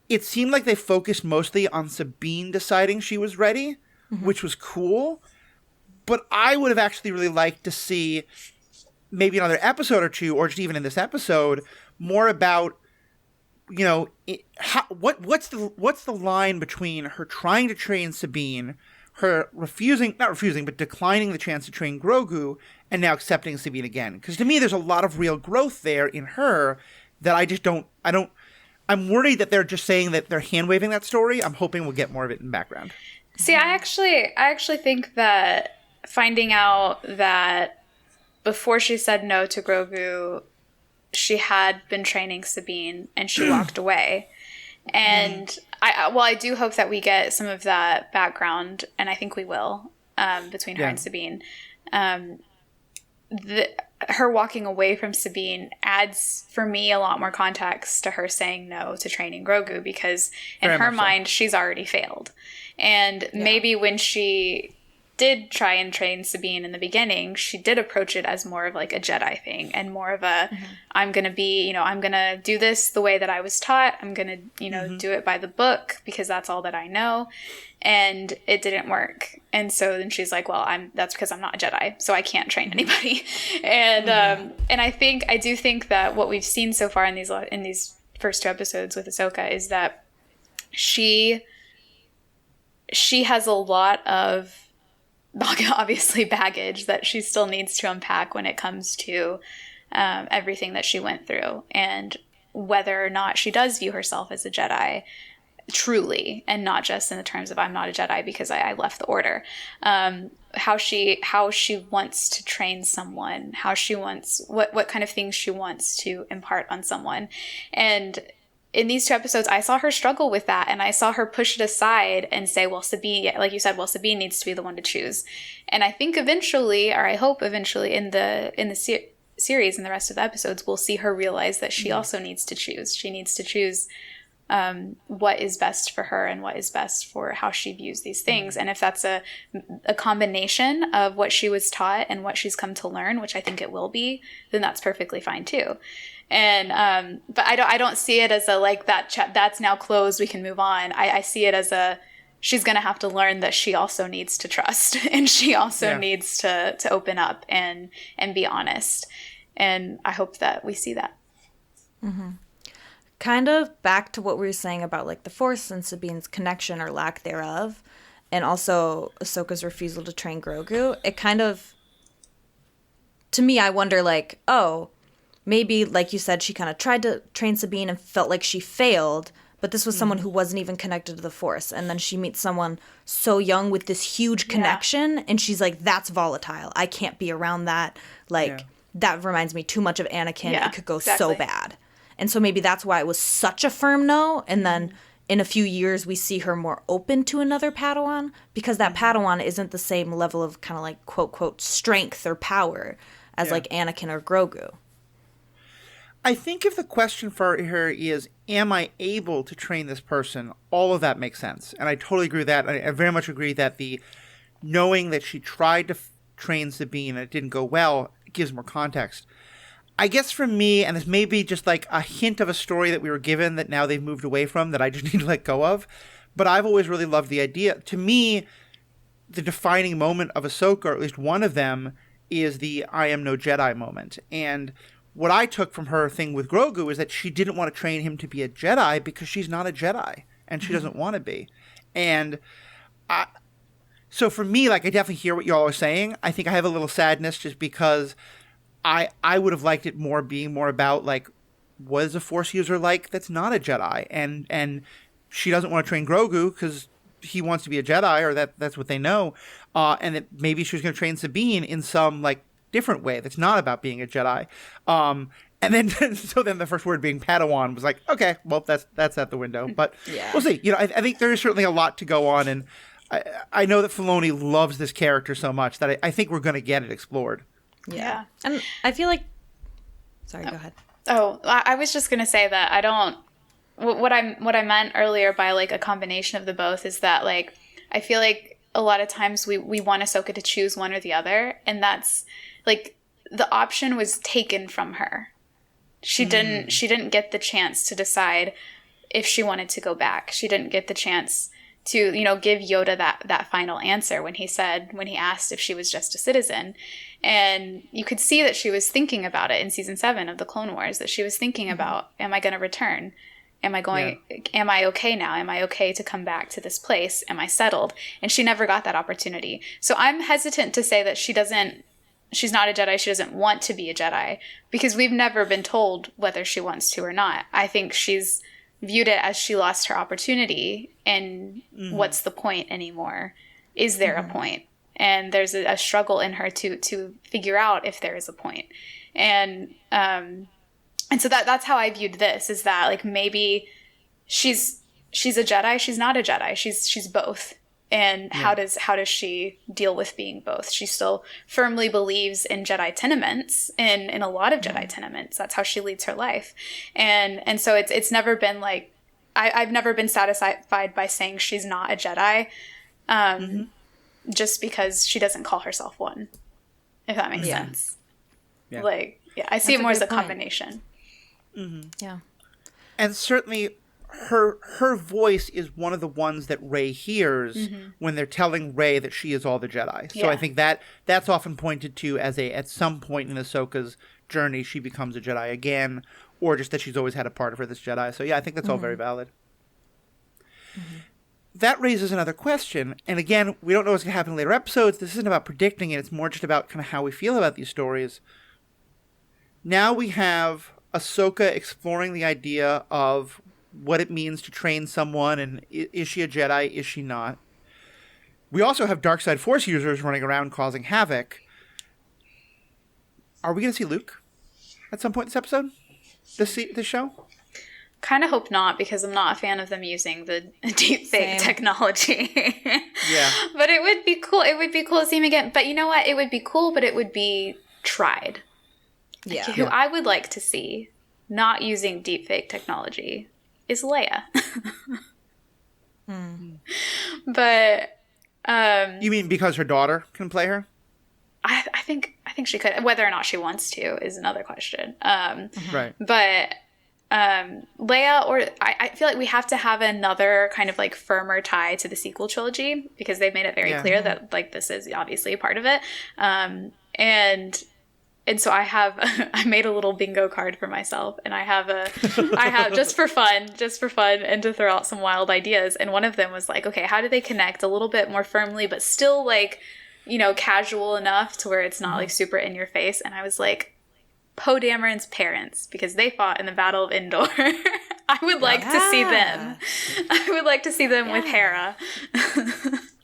It seemed like they focused mostly on Sabine deciding she was ready, which was cool. But I would have actually really liked to see maybe another episode or two, or just even in this episode, more about, you know, what's the line between her trying to train Sabine, her declining the chance to train Grogu, and now accepting Sabine again. Because to me, there's a lot of real growth there in her that I'm worried that they're just saying that they're hand-waving that story. I'm hoping we'll get more of it in the background. See, I actually think that finding out that before she said no to Grogu, she had been training Sabine and she walked away. And I do hope that we get some of that background, and I think we will, between her and Sabine. Her walking away from Sabine adds, for me, a lot more context to her saying no to training Grogu, because in her mind, she's already failed. And maybe when she did try and train Sabine in the beginning, she did approach it as more of like a Jedi thing, and more of a, I'm going to do this the way that I was taught. I'm going to, do it by the book because that's all that I know. And it didn't work. And so then she's like, well, that's because I'm not a Jedi, so I can't train anybody. And, and I do think that what we've seen so far in these first two episodes with Ahsoka is that she has a lot of, obviously, baggage that she still needs to unpack when it comes to everything that she went through, and whether or not she does view herself as a Jedi truly, and not just in the terms of I'm not a Jedi because I left the Order. How she wants to train someone, what kind of things she wants to impart on someone. And in these two episodes, I saw her struggle with that, and I saw her push it aside and say, well, Sabine, like you said, Sabine needs to be the one to choose. And I think eventually, or I hope eventually, in the series and the rest of the episodes, we'll see her realize that she also needs to choose. She needs to choose what is best for her and what is best for how she views these things. And if that's a combination of what she was taught and what she's come to learn, which I think it will be, then that's perfectly fine too. And but I don't see it as a like that's now closed, we can move on. I see it as she's gonna have to learn that she also needs to trust, and she also needs to open up and be honest. And I hope that we see that. Kind of back to what we were saying about like the Force and Sabine's connection or lack thereof, and also Ahsoka's refusal to train Grogu, it kind of, to me, I wonder, like, oh, maybe, like you said, she kind of tried to train Sabine and felt like she failed, but this was someone who wasn't even connected to the Force. And then she meets someone so young with this huge connection, and she's like, that's volatile. I can't be around that. Like, that reminds me too much of Anakin. It could go so bad. And so maybe that's why it was such a firm no. And then in a few years, we see her more open to another Padawan, because that Padawan isn't the same level of kind of like, quote, quote, strength or power as like Anakin or Grogu. I think if the question for her is, am I able to train this person, all of that makes sense. And I totally agree with that. I very much agree that the knowing that she tried to train Sabine and it didn't go well gives more context. I guess for me, and this may be just like a hint of a story that we were given that now they've moved away from that I just need to let go of, but I've always really loved the idea. To me, the defining moment of Ahsoka, or at least one of them, is the I am no Jedi moment. And what I took from her thing with Grogu is that she didn't want to train him to be a Jedi because she's not a Jedi and she doesn't want to be. And so for me, like, I definitely hear what y'all are saying. I think I have a little sadness just because I would have liked it more being more about, like, what is a Force user like that's not a Jedi? And she doesn't want to train Grogu because he wants to be a Jedi, or that's what they know. And that maybe she was going to train Sabine in some, like, different way that's not about being a Jedi. And then so then the first word being Padawan was like, okay, well, that's out the window. But we'll see. You know, I think there is certainly a lot to go on, and I know that Filoni loves this character so much that I think we're going to get it explored. Yeah. And I feel like... Sorry, go ahead. Oh, I was just going to say that I don't... What I meant earlier by, like, a combination of the both is that, like, I feel like a lot of times we want Ahsoka to choose one or the other, and that's... Like, the option was taken from her. She didn't get the chance to decide if she wanted to go back. She didn't get the chance to, you know, give Yoda that final answer when he asked if she was just a citizen. And you could see that she was thinking about it in season 7 of the Clone Wars, that she was thinking about, am I going to return? Am I okay now? Am I okay to come back to this place? Am I settled? And she never got that opportunity. So I'm hesitant to say that she's not a Jedi, she doesn't want to be a Jedi, because we've never been told whether she wants to or not. I think she's viewed it as she lost her opportunity, and what's the point anymore? Is there a point? And there's a struggle in her to figure out if there is a point. And so that's how I viewed this, is that, like, maybe she's a Jedi, she's not a Jedi, she's both. And how does she deal with being both? She still firmly believes in Jedi tenements, in a lot of Jedi tenements. That's how she leads her life. And so it's never been like, I've never been satisfied by saying she's not a Jedi, just because she doesn't call herself one, if that makes sense. Yeah. Like, I see it more as a combination. Yeah. And certainly her voice is one of the ones that Rey hears when they're telling Rey that she is all the Jedi. So I think that's often pointed to as at some point in Ahsoka's journey, she becomes a Jedi again, or just that she's always had a part of her that's Jedi. So yeah, I think that's all very valid. That raises another question. And again, we don't know what's going to happen in later episodes. This isn't about predicting it. It's more just about kind of how we feel about these stories. Now we have Ahsoka exploring the idea of what it means to train someone, and is she a Jedi, is she not? We also have dark side Force users running around causing havoc. Are we going to see Luke at some point this episode? This show? Kind of hope not, because I'm not a fan of them using the deepfake technology. Yeah. But it would be cool. It would be cool to see him again. But you know what? It would be cool, but it would be tried. Yeah. Who I would like to see not using deepfake technology is Leia. But you mean because her daughter can play her? I think she could. Whether or not she wants to is another question. Right. But Leia, or I feel like we have to have another kind of like firmer tie to the sequel trilogy, because they've made it very clear that, like, this is obviously a part of it. And and so I made a little bingo card for myself, and I have just for fun, and to throw out some wild ideas. And one of them was like, okay, how do they connect a little bit more firmly, but still like, casual enough to where it's not like super in your face. And I was like, Poe Dameron's parents, because they fought in the Battle of Endor. I would like to see them. I would like to see them with Hera.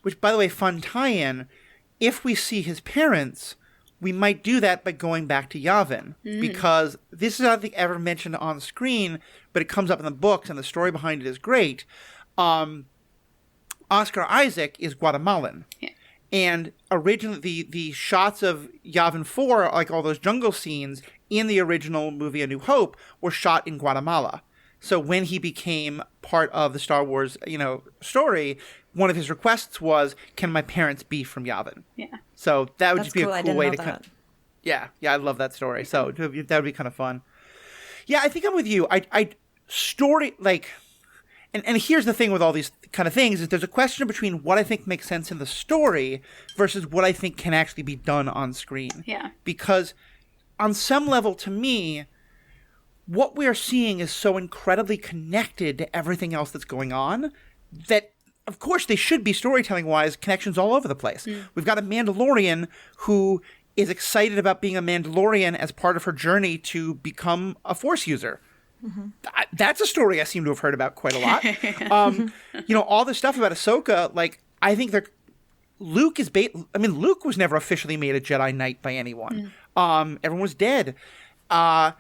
Which, by the way, fun tie-in. If we see his parents, we might do that by going back to Yavin, because this is not ever mentioned on screen, but it comes up in the books, and the story behind it is great. Oscar Isaac is Guatemalan. Yeah. And originally, the shots of Yavin 4, like all those jungle scenes in the original movie A New Hope, were shot in Guatemala. So when he became part of the Star Wars, story, one of his requests was, can my parents be from Yavin? Yeah. So that would just be a cool way to kind of... Yeah, I love that story. So that would be kind of fun. Yeah, I think I'm with you. I story, like... And here's the thing with all these kind of things, is there's a question between what I think makes sense in the story versus what I think can actually be done on screen. Yeah. Because on some level, to me, what we are seeing is so incredibly connected to everything else that's going on that, of course, they should be storytelling-wise connections all over the place. We've got a Mandalorian who is excited about being a Mandalorian as part of her journey to become a Force user. That's a story I seem to have heard about quite a lot. All this stuff about Ahsoka, like, I think Luke was never officially made a Jedi Knight by anyone. Everyone was dead. I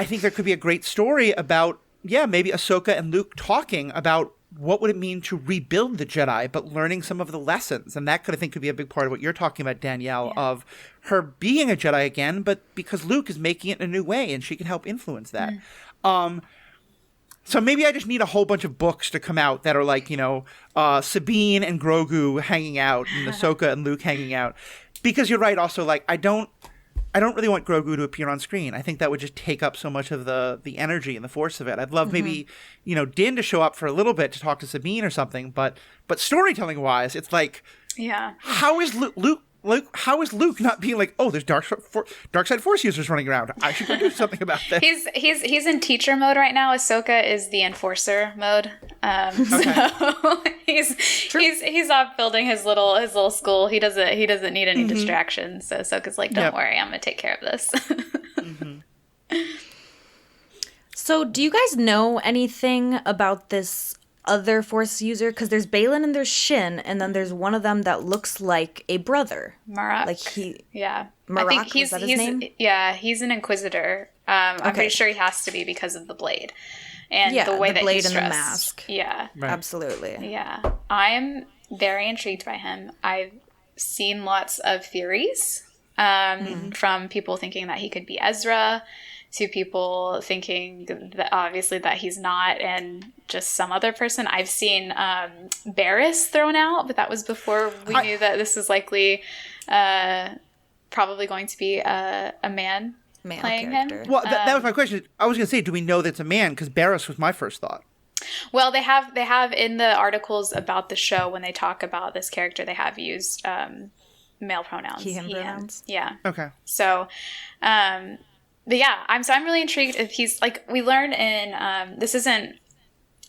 think there could be a great story about, maybe Ahsoka and Luke talking about what would it mean to rebuild the Jedi, but learning some of the lessons. And that I think could be a big part of what you're talking about, Danielle, of her being a Jedi again, but because Luke is making it in a new way and she can help influence that. So maybe I just need a whole bunch of books to come out that are like, Sabine and Grogu hanging out and Ahsoka and Luke hanging out. Because you're right, also, like, I don't really want Grogu to appear on screen. I think that would just take up so much of the energy and the force of it. I'd love maybe, Din to show up for a little bit to talk to Sabine or something, but storytelling wise, it's like, how is Luke not being like, oh, there's dark side Force users running around? I should go do something about this. He's in teacher mode right now. Ahsoka is the enforcer mode. So he's off building his little school. He doesn't need any distractions. So Ahsoka's like, don't worry, I'm gonna take care of this. So do you guys know anything about this other Force user? Because there's Baylan and there's Shin, and then there's one of them that looks like a brother. Marok. Marok, I think was that his name? Yeah, he's an Inquisitor. I'm pretty sure he has to be because of the blade. And the way that blade he's and dressed. the mask. Yeah. Right. Absolutely. Yeah. I am very intrigued by him. I've seen lots of theories from people thinking that he could be Ezra, to people thinking that obviously that he's not, and just some other person. I've seen Barriss thrown out, but that was before we knew that this is likely probably going to be a man playing character. him. Well, that was my question. I was going to say, do we know that it's a man? Because Barriss was my first thought. Well, they have in the articles about the show, when they talk about this character, they have used male pronouns. He, him pronouns? Yeah. Okay. So, but yeah, I'm really intrigued if he's, like, we learn in, this isn't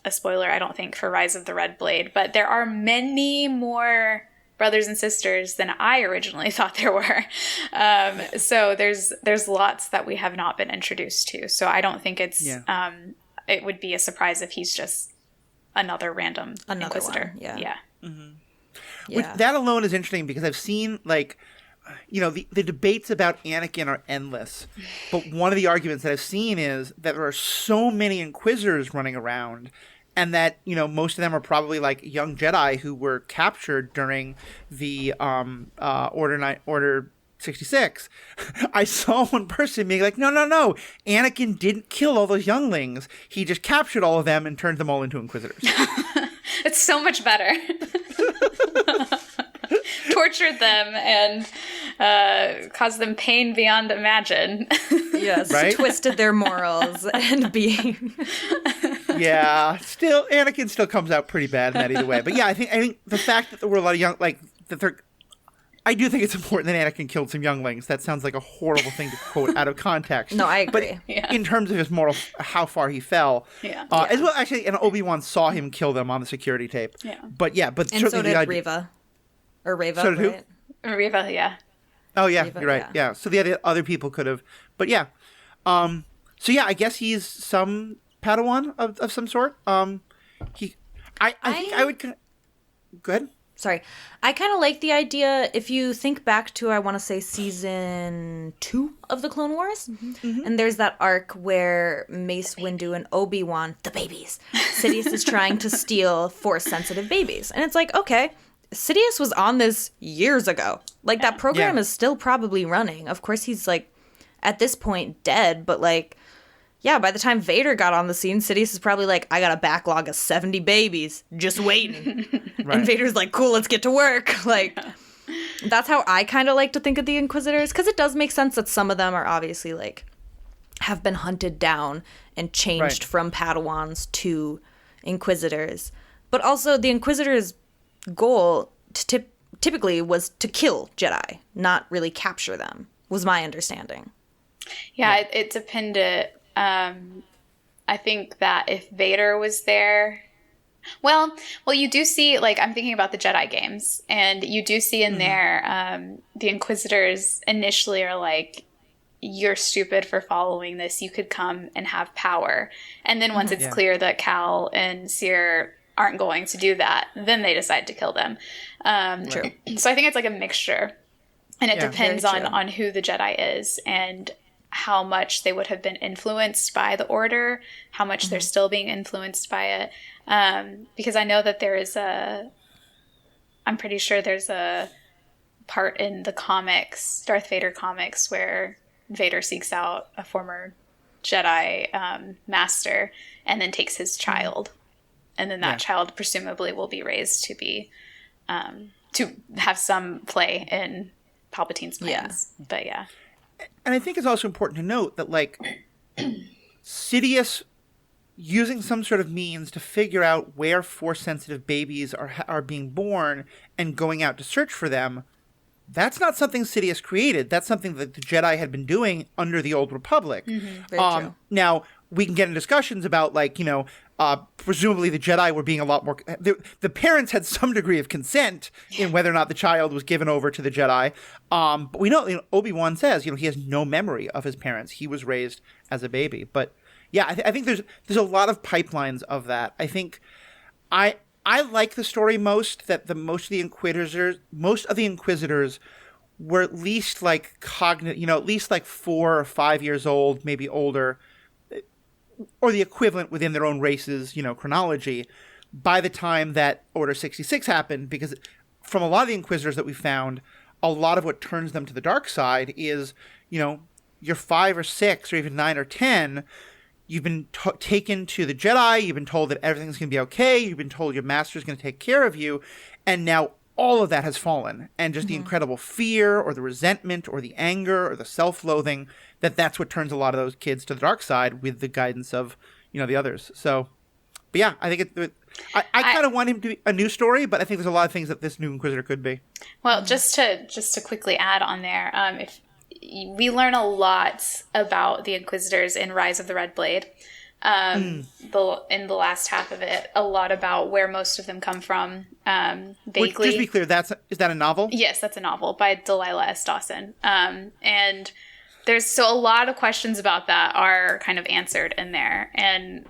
a spoiler, I don't think, for Rise of the Red Blade, but there are many more brothers and sisters than I originally thought there were. So there's lots that we have not been introduced to. So I don't think it's, it would be a surprise if he's just another random Inquisitor. One. Yeah. Mm-hmm. Which, that alone is interesting, because I've seen, like, the debates about Anakin are endless. But one of the arguments that I've seen is that there are so many Inquisitors running around, and that, most of them are probably, like, young Jedi who were captured during the Order 66. I saw one person being like, no, Anakin didn't kill all those younglings. He just captured all of them and turned them all into Inquisitors. It's so much better. Tortured them and caused them pain beyond imagine. Yes, right? Twisted their morals and being. Yeah, still, Anakin still comes out pretty bad in that either way. But yeah, I think the fact that there were a lot of young, like, that there, I do think it's important that Anakin killed some younglings. That sounds like a horrible thing to quote out of context. No, I agree. But in terms of his moral, how far he fell, as well, actually, and Obi-Wan saw him kill them on the security tape. Yeah. But and so did Reva. Or Reva, so did right? who? Reva, yeah. Oh, yeah, Reva, you're right. Yeah. So the other people could have. But yeah. So yeah, I guess he's some Padawan of some sort. I think I would... Go ahead. Sorry. I kind of like the idea, if you think back to, I want to say, season 2 of the Clone Wars, and there's that arc where Mace Windu and Obi-Wan, the babies, Sidious is trying to steal Force-sensitive babies. And it's like, okay, Sidious was on this years ago. Like, that program is still probably running. Of course, he's, like, at this point, dead, but, like, yeah, by the time Vader got on the scene, Sidious is probably like, I got a backlog of 70 babies just waiting. Right. And Vader's like, cool, let's get to work. Like, that's how I kind of like to think of the Inquisitors, because it does make sense that some of them are obviously, like, have been hunted down and changed from Padawans to Inquisitors. But also, the Inquisitors' goal typically was to kill Jedi, not really capture them, was my understanding. Yeah, it depended. I think that if Vader was there, well, you do see, like, I'm thinking about the Jedi games, and you do see in there, the Inquisitors initially are like, you're stupid for following this. You could come and have power. And then once it's clear that Cal and Seer aren't going to do that, then they decide to kill them. True. So I think it's like a mixture, and it depends on who the Jedi is and how much they would have been influenced by the Order, how much they're still being influenced by it. Because I know that I'm pretty sure there's a part in the comics, Darth Vader comics, where Vader seeks out a former Jedi master and then takes his child. And then that child presumably will be raised to be, to have some play in Palpatine's plans. Yeah. But yeah. And I think it's also important to note that, like, Sidious using some sort of means to figure out where Force-sensitive babies are being born and going out to search for them, that's not something Sidious created. That's something that the Jedi had been doing under the Old Republic. Very true. Now, we can get into discussions about, like, presumably the Jedi were being a lot more... The parents had some degree of consent in whether or not the child was given over to the Jedi. But we know, Obi-Wan says, he has no memory of his parents. He was raised as a baby. But yeah, I think there's a lot of pipelines of that. I think I like the story most that most of the Inquisitors were at least like at least like 4 or 5 years old, maybe older, or the equivalent within their own races, chronology, by the time that Order 66 happened, because from a lot of the Inquisitors that we found, a lot of what turns them to the dark side is, you're 5 or 6 or even 9 or 10, you've been taken to the Jedi, you've been told that everything's going to be okay, you've been told your master's going to take care of you, and now all of that has fallen, and just the incredible fear or the resentment or the anger or the self-loathing, that's what turns a lot of those kids to the dark side with the guidance of, the others. So, but yeah, I think I kind of want him to be a new story, but I think there's a lot of things that this new Inquisitor could be. Well, just to quickly add on there, if we learn a lot about the Inquisitors in Rise of the Red Blade, in the last half of it, a lot about where most of them come from. Vaguely. Just to be clear, is that a novel? Yes, that's a novel by Delilah S. Dawson. And there's a lot of questions about that are kind of answered in there. And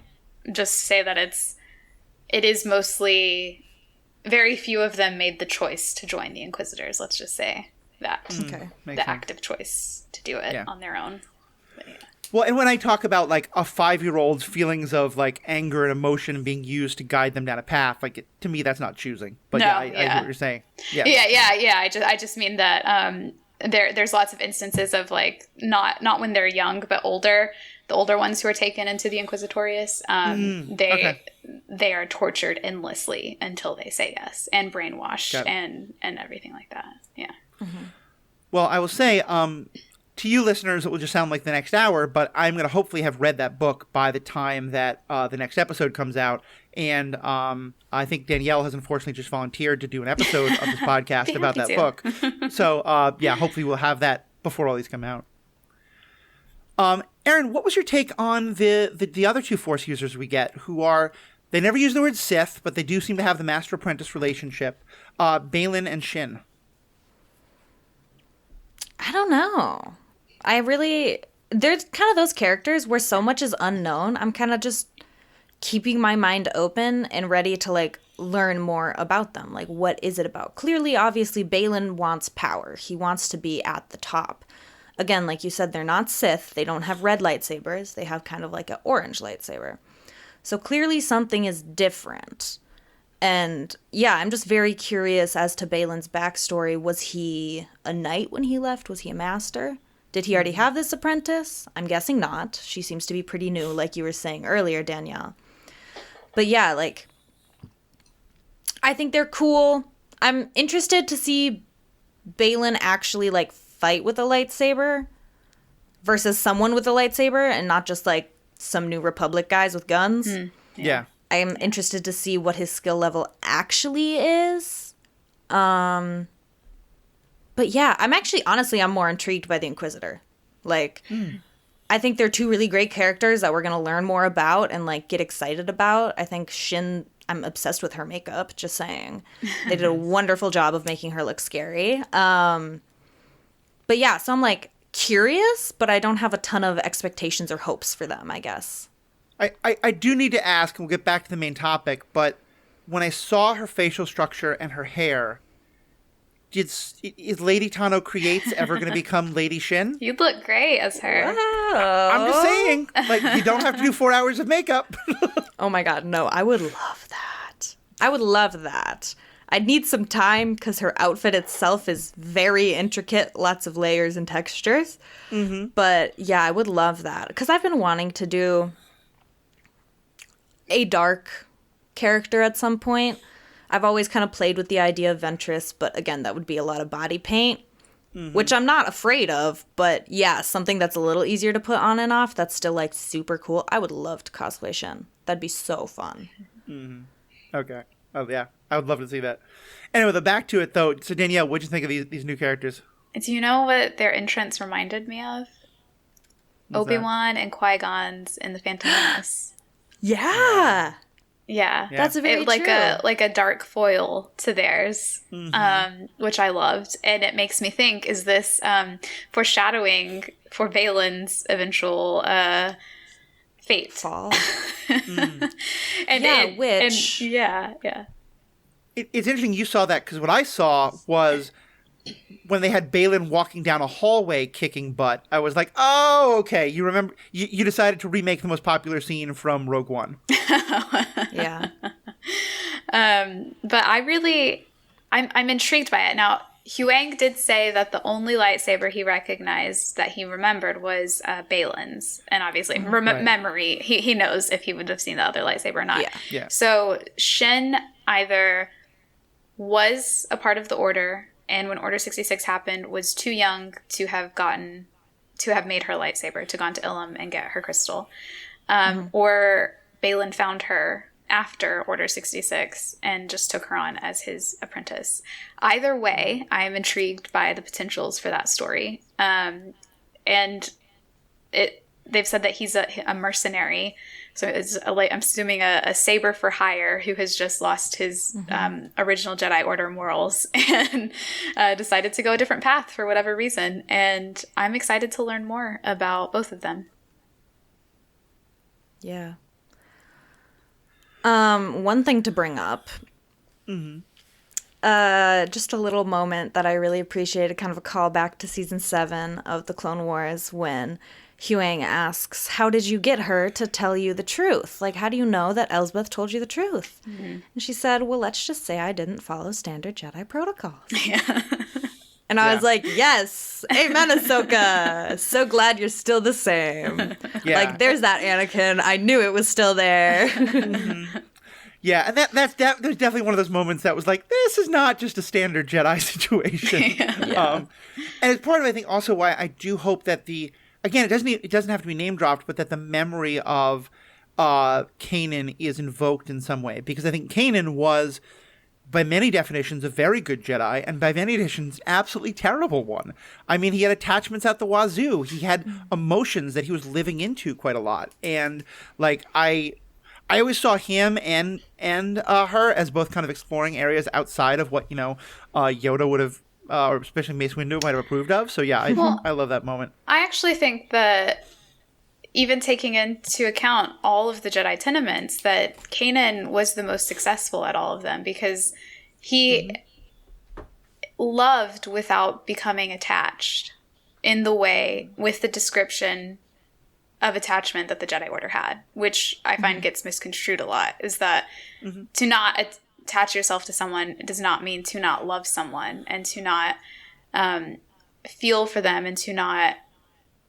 just say that it is mostly, very few of them made the choice to join the Inquisitors. Let's just say that. Okay. The active choice to do it on their own. But, yeah. Well, and when I talk about, like, a 5-year-old's feelings of, like, anger and emotion being used to guide them down a path, like, to me, that's not choosing. But I hear what you're saying. Yeah. I just mean that there's lots of instances of, like, not when they're young, but older. The older ones who are taken into the Inquisitorius, they are tortured endlessly until they say yes, and brainwashed and everything like that. Yeah. Mm-hmm. Well, I will say, to you listeners, it will just sound like the next hour, but I'm going to hopefully have read that book by the time that the next episode comes out. And I think Danielle has unfortunately just volunteered to do an episode of this podcast about that book. So, hopefully we'll have that before all these come out. Erin, what was your take on the other two Force users we get who are, they never use the word Sith, but they do seem to have the master-apprentice relationship, Baylan and Shin? I don't know. There's kind of those characters where so much is unknown. I'm kind of just keeping my mind open and ready to, like, learn more about them. Like, what is it about? Clearly, obviously, Baylan wants power. He wants to be at the top. Again, like you said, they're not Sith. They don't have red lightsabers. They have kind of like an orange lightsaber. So clearly something is different. And yeah, I'm just very curious as to Baylan's backstory. Was he a knight when he left? Was he a master? Did he already have this apprentice? I'm guessing not. She seems to be pretty new, like you were saying earlier, Danielle. But yeah, like, I think they're cool. I'm interested to see Baylan actually, like, fight with a lightsaber versus someone with a lightsaber and not just, like, some New Republic guys with guns. Yeah. I am interested to see what his skill level actually is. But yeah, I'm more intrigued by the Inquisitor. Like, I think they're two really great characters that we're going to learn more about and, like, get excited about. I think Shin, I'm obsessed with her makeup, just saying. They did a wonderful job of making her look scary. But yeah, so I'm, like, curious, but I don't have a ton of expectations or hopes for them, I guess. I do need to ask, and we'll get back to the main topic, but when I saw her facial structure and her hair, is Lady Tano Creates ever going to become Lady Shin? You'd look great as her. I'm just saying, like, you don't have to do 4 hours of makeup. Oh my god, no, I would love that. I would love that. I'd need some time because her outfit itself is very intricate, lots of layers and textures. Mm-hmm. But yeah, I would love that because I've been wanting to do a dark character at some point. I've always kind of played with the idea of Ventress, but again, that would be a lot of body paint, which I'm not afraid of. But yeah, something that's a little easier to put on and off that's still, like, super cool. I would love to cosplay Shin. That'd be so fun. Mm-hmm. Okay. Oh, yeah. I would love to see that. Anyway, back to it, though. So, Danielle, what'd you think of these new characters? Do you know what their entrance reminded me of? Obi-Wan and Qui-Gon's in The Phantom Menace. Yeah. Yeah. That's very like true. a dark foil to theirs, which I loved. And it makes me think, is this foreshadowing for Baylan's eventual fate? Fall. Yeah. It's interesting you saw that, because what I saw was when they had Baylan walking down a hallway kicking butt. I was like, oh, okay. You remember, you decided to remake the most popular scene from Rogue One. Yeah. But I'm intrigued by it. Now, Huang did say that the only lightsaber he recognized that he remembered was Baylan's. And obviously, memory, he knows if he would have seen the other lightsaber or not. Yeah. So Shin either was a part of the Order, and when Order 66 happened, was too young to have made her lightsaber, to gone to Ilum and get her crystal. Or Baylan found her after Order 66 and just took her on as his apprentice. Either way, I am intrigued by the potentials for that story. And they've said that he's a mercenary. So it's I'm assuming a saber for hire who has just lost his original Jedi Order morals and decided to go a different path for whatever reason. And I'm excited to learn more about both of them. Yeah. One thing to bring up. Just a little moment that I really appreciated, kind of a callback to season 7 of the Clone Wars, when Huang asks, how did you get her to tell you the truth? Like, how do you know that Elsbeth told you the truth? And she said, well, let's just say I didn't follow standard Jedi protocols. Yeah. And I was like, yes, amen, Ahsoka. So glad you're still the same. Yeah. Like, there's that Anakin. I knew it was still there. Yeah, and there's definitely one of those moments that was like, this is not just a standard Jedi situation. Yeah. And it's part of, I think, also why I do hope that again, it doesn't have to be name dropped, but that the memory of Kanan is invoked in some way, because I think Kanan was, by many definitions, a very good Jedi, and by many definitions, absolutely terrible one. I mean, he had attachments at the wazoo. He had emotions that he was living into quite a lot, and like I always saw him and her as both kind of exploring areas outside of what Yoda would have, or especially Mace Windu might have approved of. So yeah, I love that moment. I actually think that even taking into account all of the Jedi tenements, that Kanan was the most successful at all of them, because he loved without becoming attached in the way, with the description of attachment that the Jedi Order had, which I find gets misconstrued a lot, is that to not attach yourself to someone does not mean to not love someone, and to not feel for them, and to not,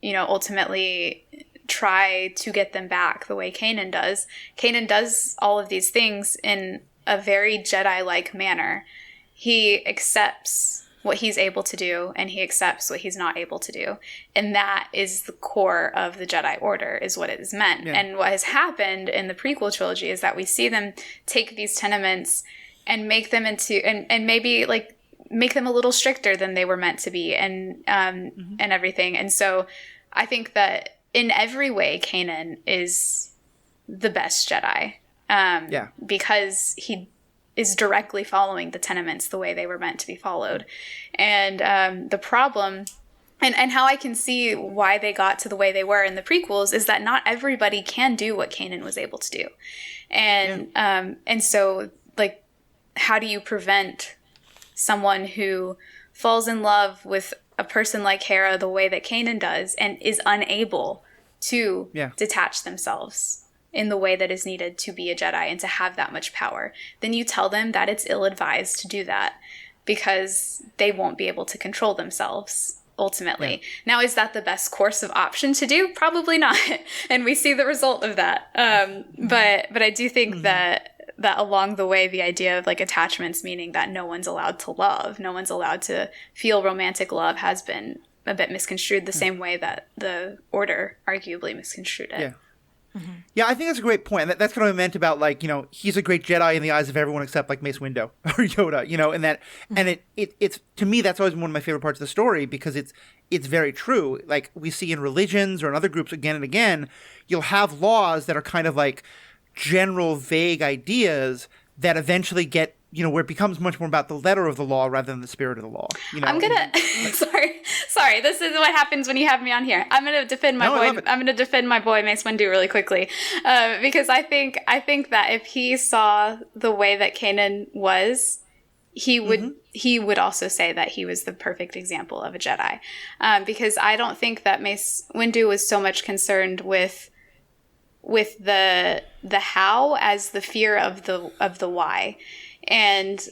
ultimately try to get them back the way Kanan does. Kanan does all of these things in a very Jedi-like manner. He accepts what he's able to do, and he accepts what he's not able to do. And that is the core of the Jedi Order, is what it is meant. Yeah. And what has happened in the prequel trilogy is that we see them take these tenements and make them into, and maybe like make them a little stricter than they were meant to be, and everything. And so I think that in every way, Kanan is the best Jedi. Because he is directly following the tenements the way they were meant to be followed. And the problem, and how I can see why they got to the way they were in the prequels, is that not everybody can do what Kanan was able to do. And so, like, how do you prevent someone who falls in love with a person like Hera the way that Kanan does, and is unable to detach themselves in the way that is needed to be a Jedi and to have that much power? Then you tell them that it's ill-advised to do that, because they won't be able to control themselves ultimately. Yeah. Now, is that the best course of option to do? Probably not. And we see the result of that. But I do think that along the way, the idea of like attachments, meaning that no one's allowed to love, no one's allowed to feel romantic love, has been a bit misconstrued the same way that the Order arguably misconstrued it. Yeah. Yeah, I think that's a great point. That's kind of what I meant about, like, he's a great Jedi in the eyes of everyone except like Mace Windu or Yoda, and that, and it's to me, that's always one of my favorite parts of the story, because it's very true. Like we see in religions or in other groups again and again, you'll have laws that are kind of like general vague ideas that eventually get, where it becomes much more about the letter of the law rather than the spirit of the law. I'm gonna sorry. This is what happens when you have me on here. I'm gonna defend my boy. I'm gonna defend my boy Mace Windu really quickly, because I think that if he saw the way that Kanan was, he would also say that he was the perfect example of a Jedi, because I don't think that Mace Windu was so much concerned with the how as the fear of the why. And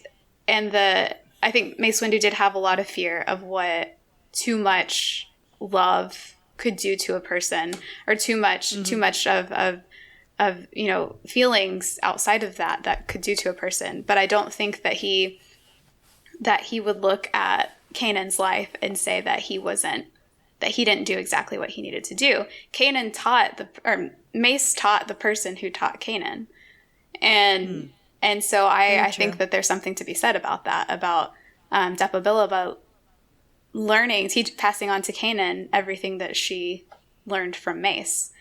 I think Mace Windu did have a lot of fear of what too much love could do to a person, or too much of feelings outside of that could do to a person. But I don't think that he would look at Kanan's life and say that he didn't do exactly what he needed to do. Mace taught the person who taught Kanan. And so I think that there's something to be said about that, about Depa Billaba learning, passing on to Kanan everything that she learned from Mace.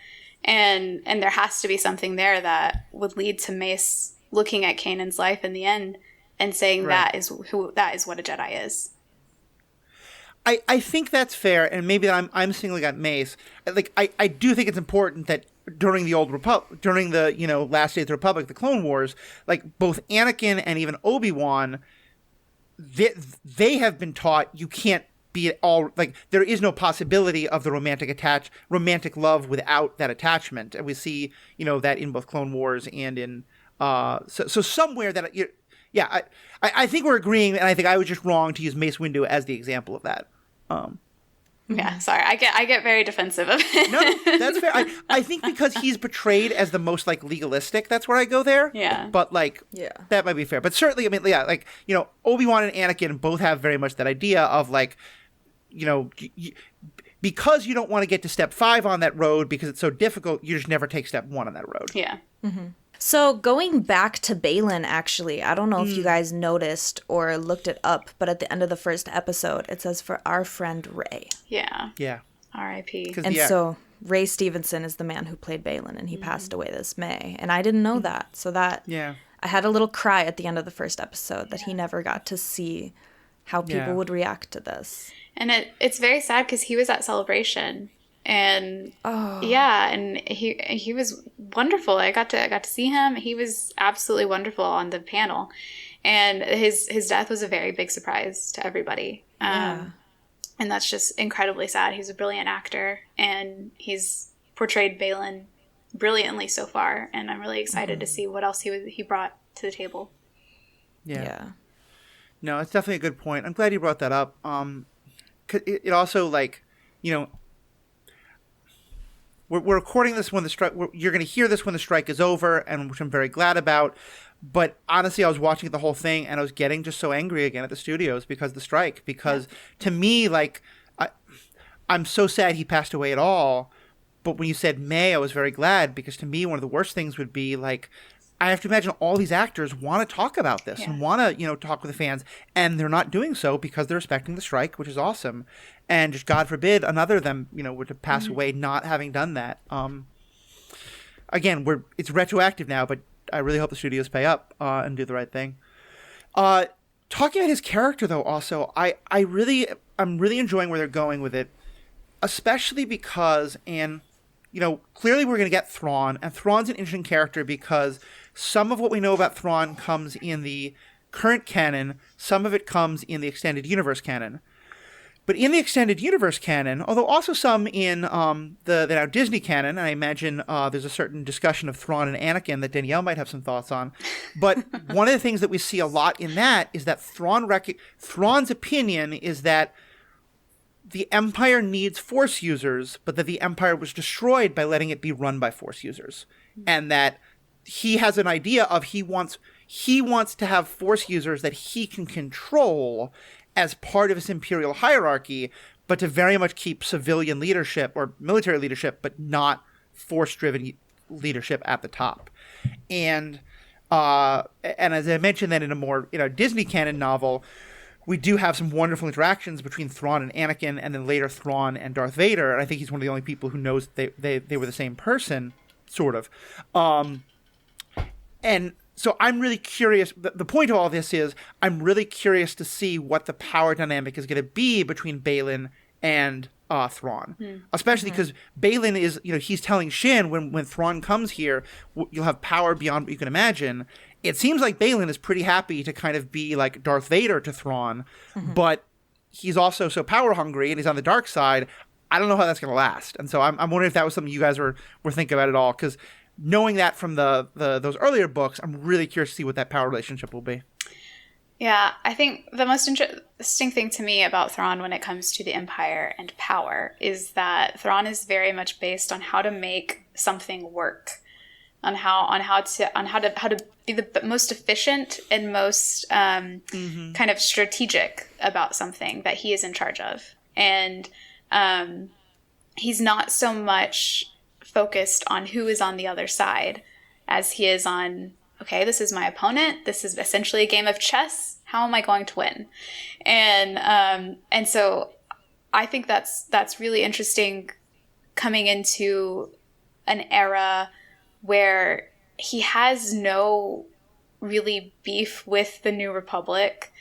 And there has to be something there that would lead to Mace looking at Kanan's life in the end and saying that is what a Jedi is. I think that's fair, and maybe I'm singling out Mace. Like I do think it's important that during the last days of the Republic, the Clone Wars, like both Anakin and even Obi-Wan, they have been taught you can't be at all, like there is no possibility of the romantic love without that attachment, and we see that in both Clone Wars and in so somewhere that I think we're agreeing, and I think I was just wrong to use Mace Windu as the example of that. Yeah, sorry. I get very defensive of it. No, that's fair. I think because he's portrayed as the most like legalistic, that's where I go there. Yeah. But like, that might be fair. But certainly, I mean, yeah, like, you know, Obi-Wan and Anakin both have very much that idea of like, you know, because you don't want to get to step 5 on that road because it's so difficult, you just never take step 1 on that road. Yeah. Mm-hmm. So going back to Balin, actually, I don't know if you guys noticed or looked it up, but at the end of the first episode, it says for our friend Ray. Yeah. Yeah. R.I.P. And so Ray Stevenson is the man who played Balin, and he passed away this May. And I didn't know that. So that I had a little cry at the end of the first episode that he never got to see how people would react to this. And it's very sad because he was at Celebration. And and he was wonderful. I got to see him. He was absolutely wonderful on the panel, and his death was a very big surprise to everybody. And that's just incredibly sad. He's a brilliant actor, and he's portrayed Balin brilliantly so far. And I'm really excited to see what else he brought to the table. Yeah. No, it's definitely a good point. I'm glad you brought that up. It also, like, you know, we're recording this when the strike. You're going to hear this when the strike is over, and which I'm very glad about. But honestly, I was watching the whole thing, and I was getting just so angry again at the studios because of the strike. Because to me, like, I'm so sad he passed away at all. But when you said May, I was very glad, because to me, one of the worst things would be like, I have to imagine all these actors want to talk about this and want to, you know, talk with the fans, and they're not doing so because they're respecting the strike, which is awesome. And just God forbid another of them, you know, were to pass away not having done that. Again, it's retroactive now, but I really hope the studios pay up and do the right thing. Talking about his character, though, also, I'm really enjoying where they're going with it, especially because, and you know, clearly we're going to get Thrawn, and Thrawn's an interesting character because some of what we know about Thrawn comes in the current canon, some of it comes in the extended universe canon. But in the extended universe canon, although also some in the now Disney canon, I imagine there's a certain discussion of Thrawn and Anakin that Danielle might have some thoughts on. But one of the things that we see a lot in that is that Thrawn's opinion is that the Empire needs Force users, but that the Empire was destroyed by letting it be run by Force users. And that he has an idea of he wants to have Force users that he can control as part of his Imperial hierarchy, but to very much keep civilian leadership or military leadership, but not Force-driven leadership at the top. And as I mentioned then in a Disney canon novel, we do have some wonderful interactions between Thrawn and Anakin, and then later Thrawn and Darth Vader. And I think he's one of the only people who knows they were the same person, sort of. And so I'm really curious. The point of all this is I'm really curious to see what the power dynamic is going to be between Balin and Thrawn. Especially because Balin is, you know, he's telling Shin when Thrawn comes here, you'll have power beyond what you can imagine. It seems like Balin is pretty happy to kind of be like Darth Vader to Thrawn, but he's also so power hungry and he's on the dark side. I don't know how that's going to last. And so I'm wondering if that was something you guys were thinking about at all, because knowing that from those earlier books, I'm really curious to see what that power relationship will be. Yeah, I think the most interesting thing to me about Thrawn when it comes to the Empire and power is that Thrawn is very much based on how to make something work, on how to be the most efficient and most kind of strategic about something that he is in charge of. And he's not so much focused on who is on the other side as he is on, okay, this is my opponent. This is essentially a game of chess. How am I going to win? And so I think that's really interesting coming into an era where he has no really beef with the New Republic.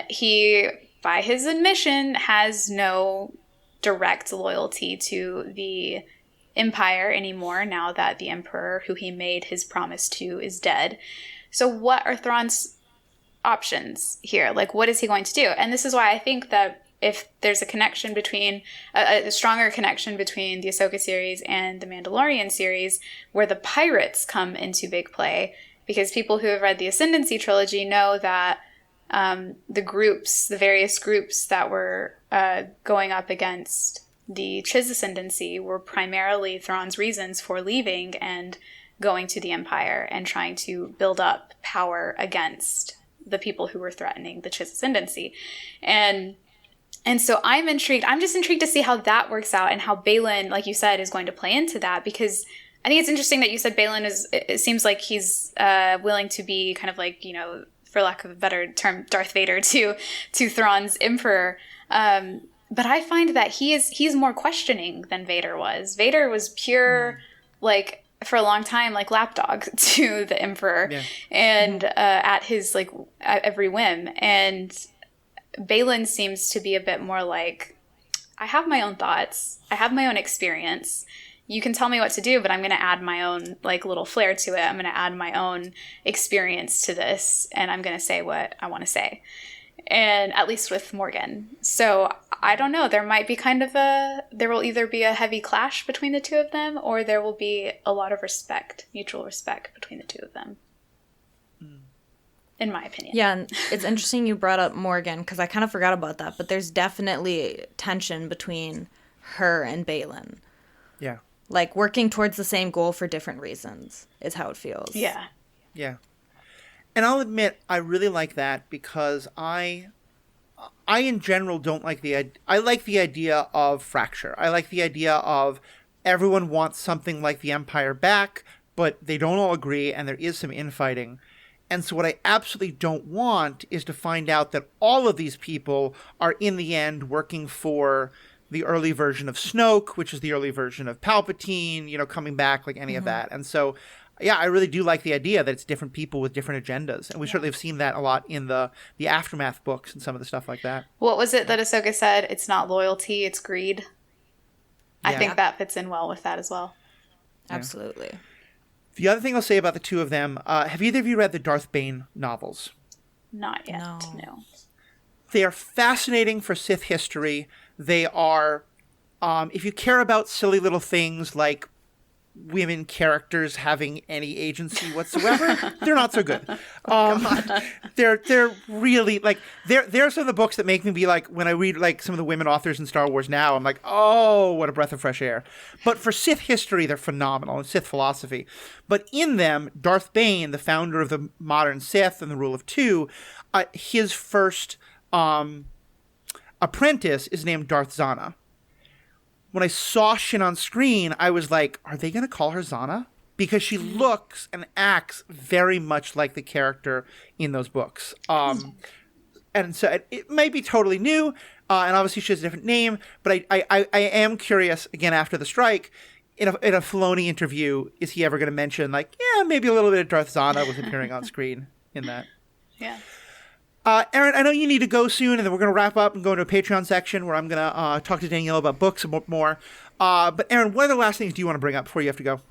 He, by his admission, has no direct loyalty to the Empire anymore now that the Emperor, who he made his promise to, is dead. So what are Thrawn's options here? Like, what is he going to do? And this is why I think that if there's a connection between a stronger connection between the Ahsoka series and the Mandalorian series, where the pirates come into big play, because people who have read the Ascendancy trilogy know that the various groups that were going up against the Chiss ascendancy were primarily Thrawn's reasons for leaving and going to the Empire and trying to build up power against the people who were threatening the Chiss ascendancy. And so I'm intrigued. I'm just intrigued to see how that works out and how Baylan, like you said, is going to play into that, because I think it's interesting that you said Baylan it seems like he's willing to be kind of like, for lack of a better term, Darth Vader to Thrawn's Emperor. But I find that he's more questioning than Vader was. Vader was pure, like, for a long time, like, lapdog to the Emperor, and at his, like, at every whim. And Baylan seems to be a bit more like, I have my own thoughts. I have my own experience. You can tell me what to do, but I'm going to add my own, like, little flair to it. I'm going to add my own experience to this, and I'm going to say what I want to say. And at least with Morgan. So I don't know. There might be there will either be a heavy clash between the two of them, or there will be a lot of respect, mutual respect between the two of them. In my opinion. Yeah, and it's interesting you brought up Morgan, because I kind of forgot about that, but there's definitely tension between her and Baylan. Yeah. Like, working towards the same goal for different reasons is how it feels. Yeah. Yeah. And I'll admit, I really like that, because I in general don't like I like the idea of fracture. I like the idea of everyone wants something like the Empire back, but they don't all agree, and there is some infighting. And so what I absolutely don't want is to find out that all of these people are in the end working for the early version of Snoke, which is the early version of Palpatine, coming back, like any of that. And so, yeah, I really do like the idea that it's different people with different agendas. And we certainly have seen that a lot in the Aftermath books and some of the stuff like that. What was it that Ahsoka said? It's not loyalty, it's greed. Yeah. I think that fits in well with that as well. Absolutely. The other thing I'll say about the two of them, have either of you read the Darth Bane novels? Not yet, no. They are fascinating for Sith history. They are, if you care about silly little things like women characters having any agency whatsoever, they're not so good. They're really, like, they're some of the books that make me be like, when I read, like, some of the women authors in Star Wars now, I'm like, oh, what a breath of fresh air. But for Sith history, they're phenomenal, and Sith philosophy. But in them, Darth Bane, the founder of the modern Sith and the Rule of Two, his first apprentice is named Darth Zana. When I saw Shin on screen, I was like, are they going to call her Zana? Because she looks and acts very much like the character in those books. And so it may be totally new, and obviously she has a different name, but I am curious, again, after the strike, in a Filoni interview, is he ever going to mention, like, yeah, maybe a little bit of Darth Zana was appearing on screen in that? Yeah. Erin, I know you need to go soon, and then we're going to wrap up and go into a Patreon section where I'm going to talk to Danielle about books and more. But Erin, what other last things do you want to bring up before you have to go?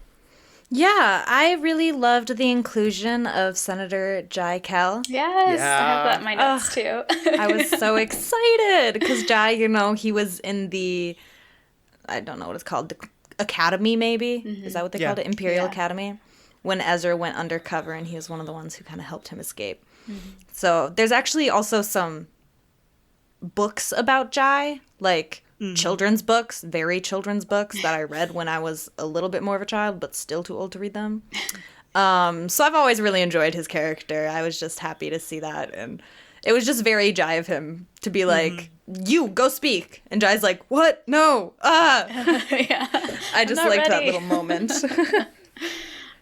Yeah, I really loved the inclusion of Senator Jai Kell. Yes, yeah. I have that in my notes too. I was so excited because Jai, he was in the, I don't know what it's called, the Academy maybe? Mm-hmm. Is that what they called it? Imperial Academy? When Ezra went undercover, and he was one of the ones who kind of helped him escape. Mm-hmm. So there's actually also some books about Jai, like children's books, very children's books that I read when I was a little bit more of a child, but still too old to read them. So I've always really enjoyed his character. I was just happy to see that. And it was just very Jai of him to be like, you, go speak. And Jai's like, what? No. Yeah. I just liked that little moment.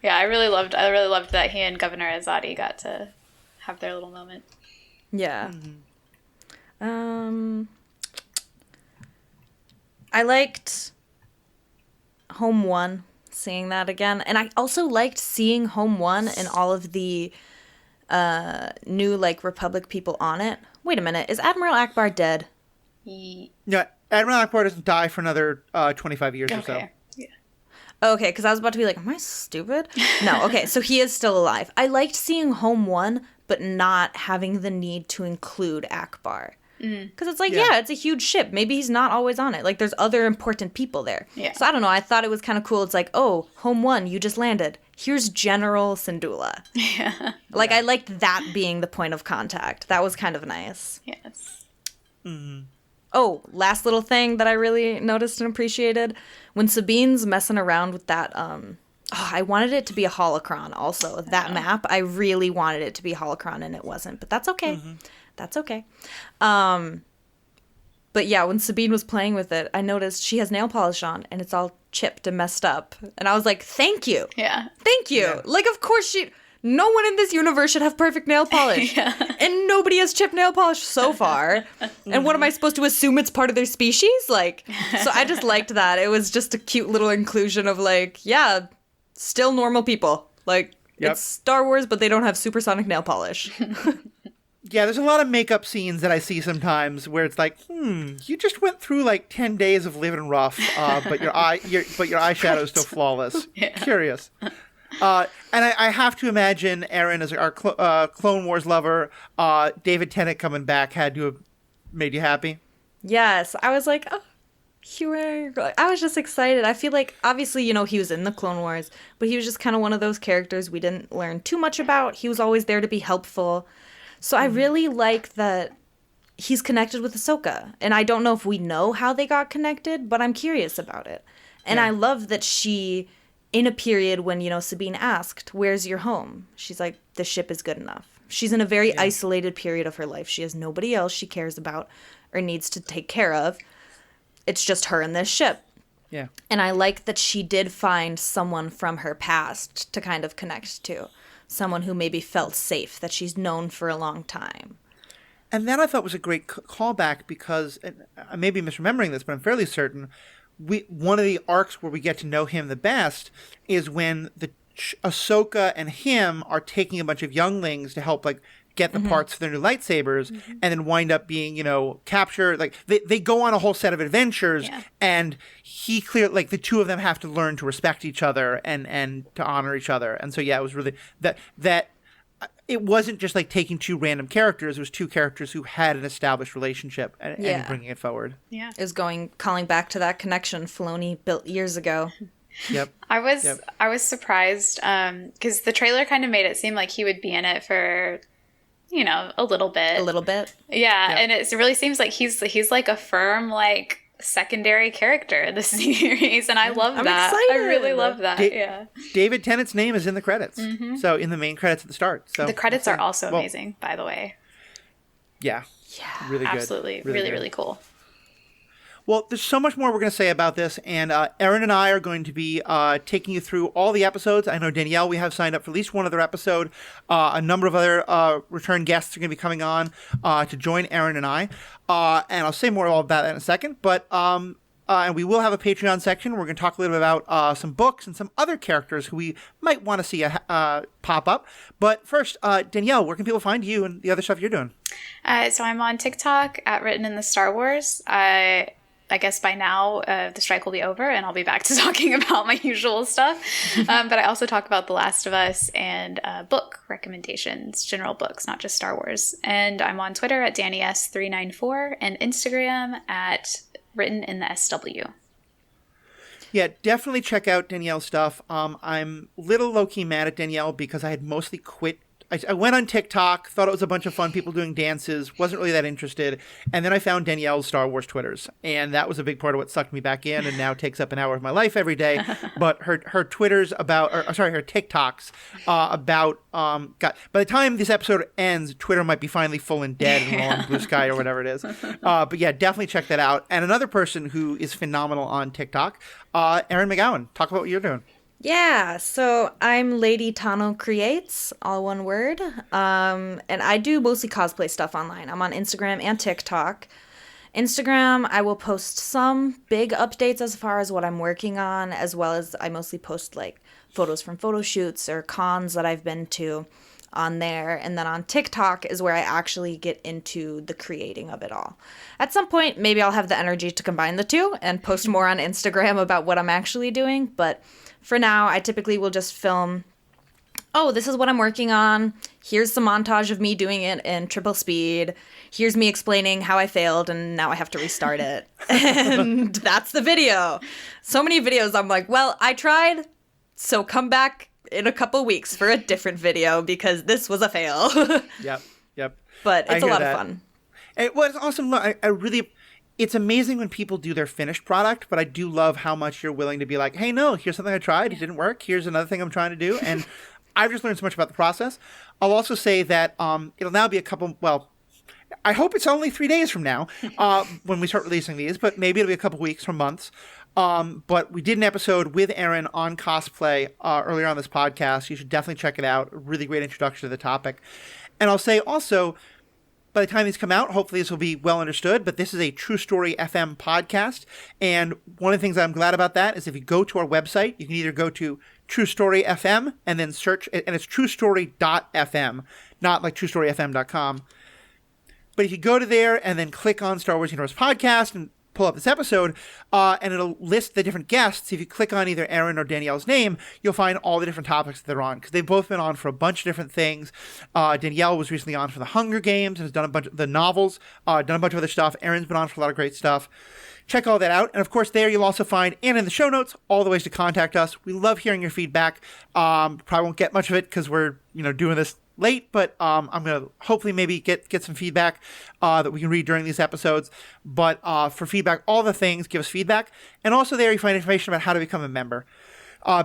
Yeah, I really loved that he and Governor Azadi got to have their little moment. Yeah. I liked Home One, seeing that again. And I also liked seeing Home One and all of the new, like, Republic people on it. Wait a minute. Is Admiral Akbar dead? Yeah, Admiral Akbar doesn't die for another 25 years or so. Okay, because I was about to be like, am I stupid? No, okay, so he is still alive. I liked seeing Home One, but not having the need to include Akbar. Because it's like, it's a huge ship. Maybe he's not always on it. Like, there's other important people there. Yeah. So I don't know. I thought it was kind of cool. It's like, oh, Home One, you just landed. Here's General Syndulla. Yeah. Like, I liked that being the point of contact. That was kind of nice. Yes. Oh, last little thing that I really noticed and appreciated. When Sabine's messing around with that, I wanted it to be a holocron also. That map, I really wanted it to be holocron, and it wasn't. But that's okay. Mm-hmm. That's okay. But yeah, when Sabine was playing with it, I noticed she has nail polish on, and it's all chipped and messed up. And I was like, thank you. Yeah. Thank you. Yeah. Like, of course no one in this universe should have perfect nail polish. Yeah. And nobody has chipped nail polish so far. And what am I supposed to assume it's part of their species? Like, so I just liked that. It was just a cute little inclusion of like, yeah, still normal people. Like, It's Star Wars, but they don't have supersonic nail polish. Yeah, there's a lot of makeup scenes that I see sometimes where it's like, you just went through like 10 days of living rough, but your eyeshadow is still flawless. Yeah. Curious. And I have to imagine Erin, as our Clone Wars lover, David Tennant coming back had to have made you happy. Yes, I was like, I was just excited. I feel like, obviously, he was in the Clone Wars, but he was just kind of one of those characters we didn't learn too much about. He was always there to be helpful. So I really like that he's connected with Ahsoka. And I don't know if we know how they got connected, but I'm curious about it. And I love that she, in a period when, Sabine asked, where's your home? She's like, the ship is good enough. She's in a very isolated period of her life. She has nobody else she cares about or needs to take care of. It's just her and this ship. Yeah. And I like that she did find someone from her past to kind of connect to. Someone who maybe felt safe, that she's known for a long time. And that I thought was a great callback because, and I may be misremembering this, but I'm fairly certain, one of the arcs where we get to know him the best is when Ahsoka and him are taking a bunch of younglings to help get the parts for their new lightsabers, and then wind up being, captured. Like they go on a whole set of adventures, and he the two of them have to learn to respect each other and to honor each other. And so it was really that it wasn't just like taking two random characters. It was two characters who had an established relationship and bringing it forward. Yeah, it was calling back to that connection Filoni built years ago. Yep. I was surprised because the trailer kind of made it seem like he would be in it for, a little bit. A little bit. Yeah, and it really seems like he's like a firm secondary character in the series, and I love that. Excited. I really love that. David Tennant's name is in the credits, so in the main credits at the start. So the credits are also amazing, by the way. Yeah, really good. Absolutely, really cool. Well, there's so much more we're going to say about this, and Erin and I are going to be taking you through all the episodes. I know Danielle, we have signed up for at least one other episode. A number of other return guests are going to be coming on to join Erin and I, and I'll say more about that in a second. But and we will have a Patreon section. We're going to talk a little bit about some books and some other characters who we might want to see pop up. But first, Danielle, where can people find you and the other stuff you're doing? So I'm on TikTok at Written in the Star Wars. I guess by now the strike will be over and I'll be back to talking about my usual stuff. But I also talk about The Last of Us and book recommendations, general books, not just Star Wars. And I'm on Twitter at DannyS394 and Instagram at Written in the SW. Yeah, definitely check out Danielle's stuff. I'm a little low-key mad at Danielle because I had mostly quit. I went on TikTok, thought it was a bunch of fun people doing dances, wasn't really that interested, and then I found Danielle's Star Wars Twitters, and that was a big part of what sucked me back in, and now takes up an hour of my life every day. But her Twitters her TikToks about by the time this episode ends, Twitter might be finally full and dead and we're on Blue Sky or whatever it is. But yeah, definitely check that out. And another person who is phenomenal on TikTok, Erin McGowan. Talk about what you're doing. Yeah, so I'm Lady Tano Creates, all one word, and I do mostly cosplay stuff online. I'm on Instagram and TikTok. Instagram, I will post some big updates as far as what I'm working on, as well as I mostly post photos from photo shoots or cons that I've been to on there. And then on TikTok is where I actually get into the creating of it all. At some point, maybe I'll have the energy to combine the two and post more on Instagram about what I'm actually doing, but for now, I typically will just film, this is what I'm working on. Here's some montage of me doing it in triple speed. Here's me explaining how I failed and now I have to restart it. And that's the video. So many videos I'm like, well, I tried, so come back in a couple weeks for a different video because this was a fail. Yep. But it's a lot of fun. It was awesome. I really... it's amazing when people do their finished product, but I do love how much you're willing to be like, hey, no, here's something I tried. It didn't work. Here's another thing I'm trying to do. And I've just learned so much about the process. I'll also say that it'll now be I hope it's only 3 days from now when we start releasing these, but maybe it'll be a couple weeks or months. But we did an episode with Erin on cosplay earlier on this podcast. You should definitely check it out. A really great introduction to the topic. And I'll say also, by the time these come out, hopefully this will be well understood, but this is a True Story FM podcast. And one of the things I'm glad about that is if you go to our website, you can either go to True Story FM and then search, and it's truestory.fm, not like truestoryfm.com. But if you go to there and then click on Star Wars Universe Podcast and pull up this episode, and it'll list the different guests. If you click on either Erin or Danielle's name, you'll find all the different topics that they're on, because they've both been on for a bunch of different things. Danielle was recently on for the Hunger Games and has done a bunch of the novels, done a bunch of other stuff. Erin's been on for a lot of great stuff. Check all that out. And of course, there you'll also find, and in the show notes, all the ways to contact us. We love hearing your feedback. Probably won't get much of it because we're, doing this late, but I'm going to hopefully maybe get some feedback that we can read during these episodes. But for feedback, all the things, give us feedback. And also there you find information about how to become a member.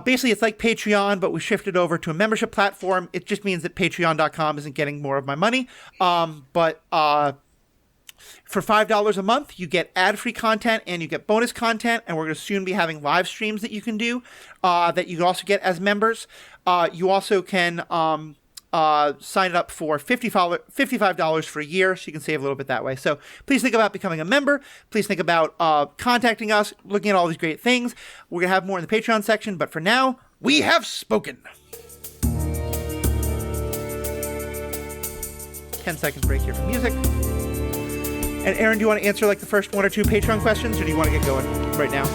Basically, it's like Patreon, but we shifted over to a membership platform. It just means that patreon.com isn't getting more of my money. But for $5 a month, you get ad-free content and you get bonus content. And we're going to soon be having live streams that you can do that you can also get as members. You also can sign up for $55 for a year, so you can save a little bit that way. So please think about becoming a member. Please think about contacting us, looking at all these great things. We're going to have more in the Patreon section, but for now, we have spoken. 10-second break here for music. And Erin, do you want to answer like the first one or two Patreon questions, or do you want to get going right now?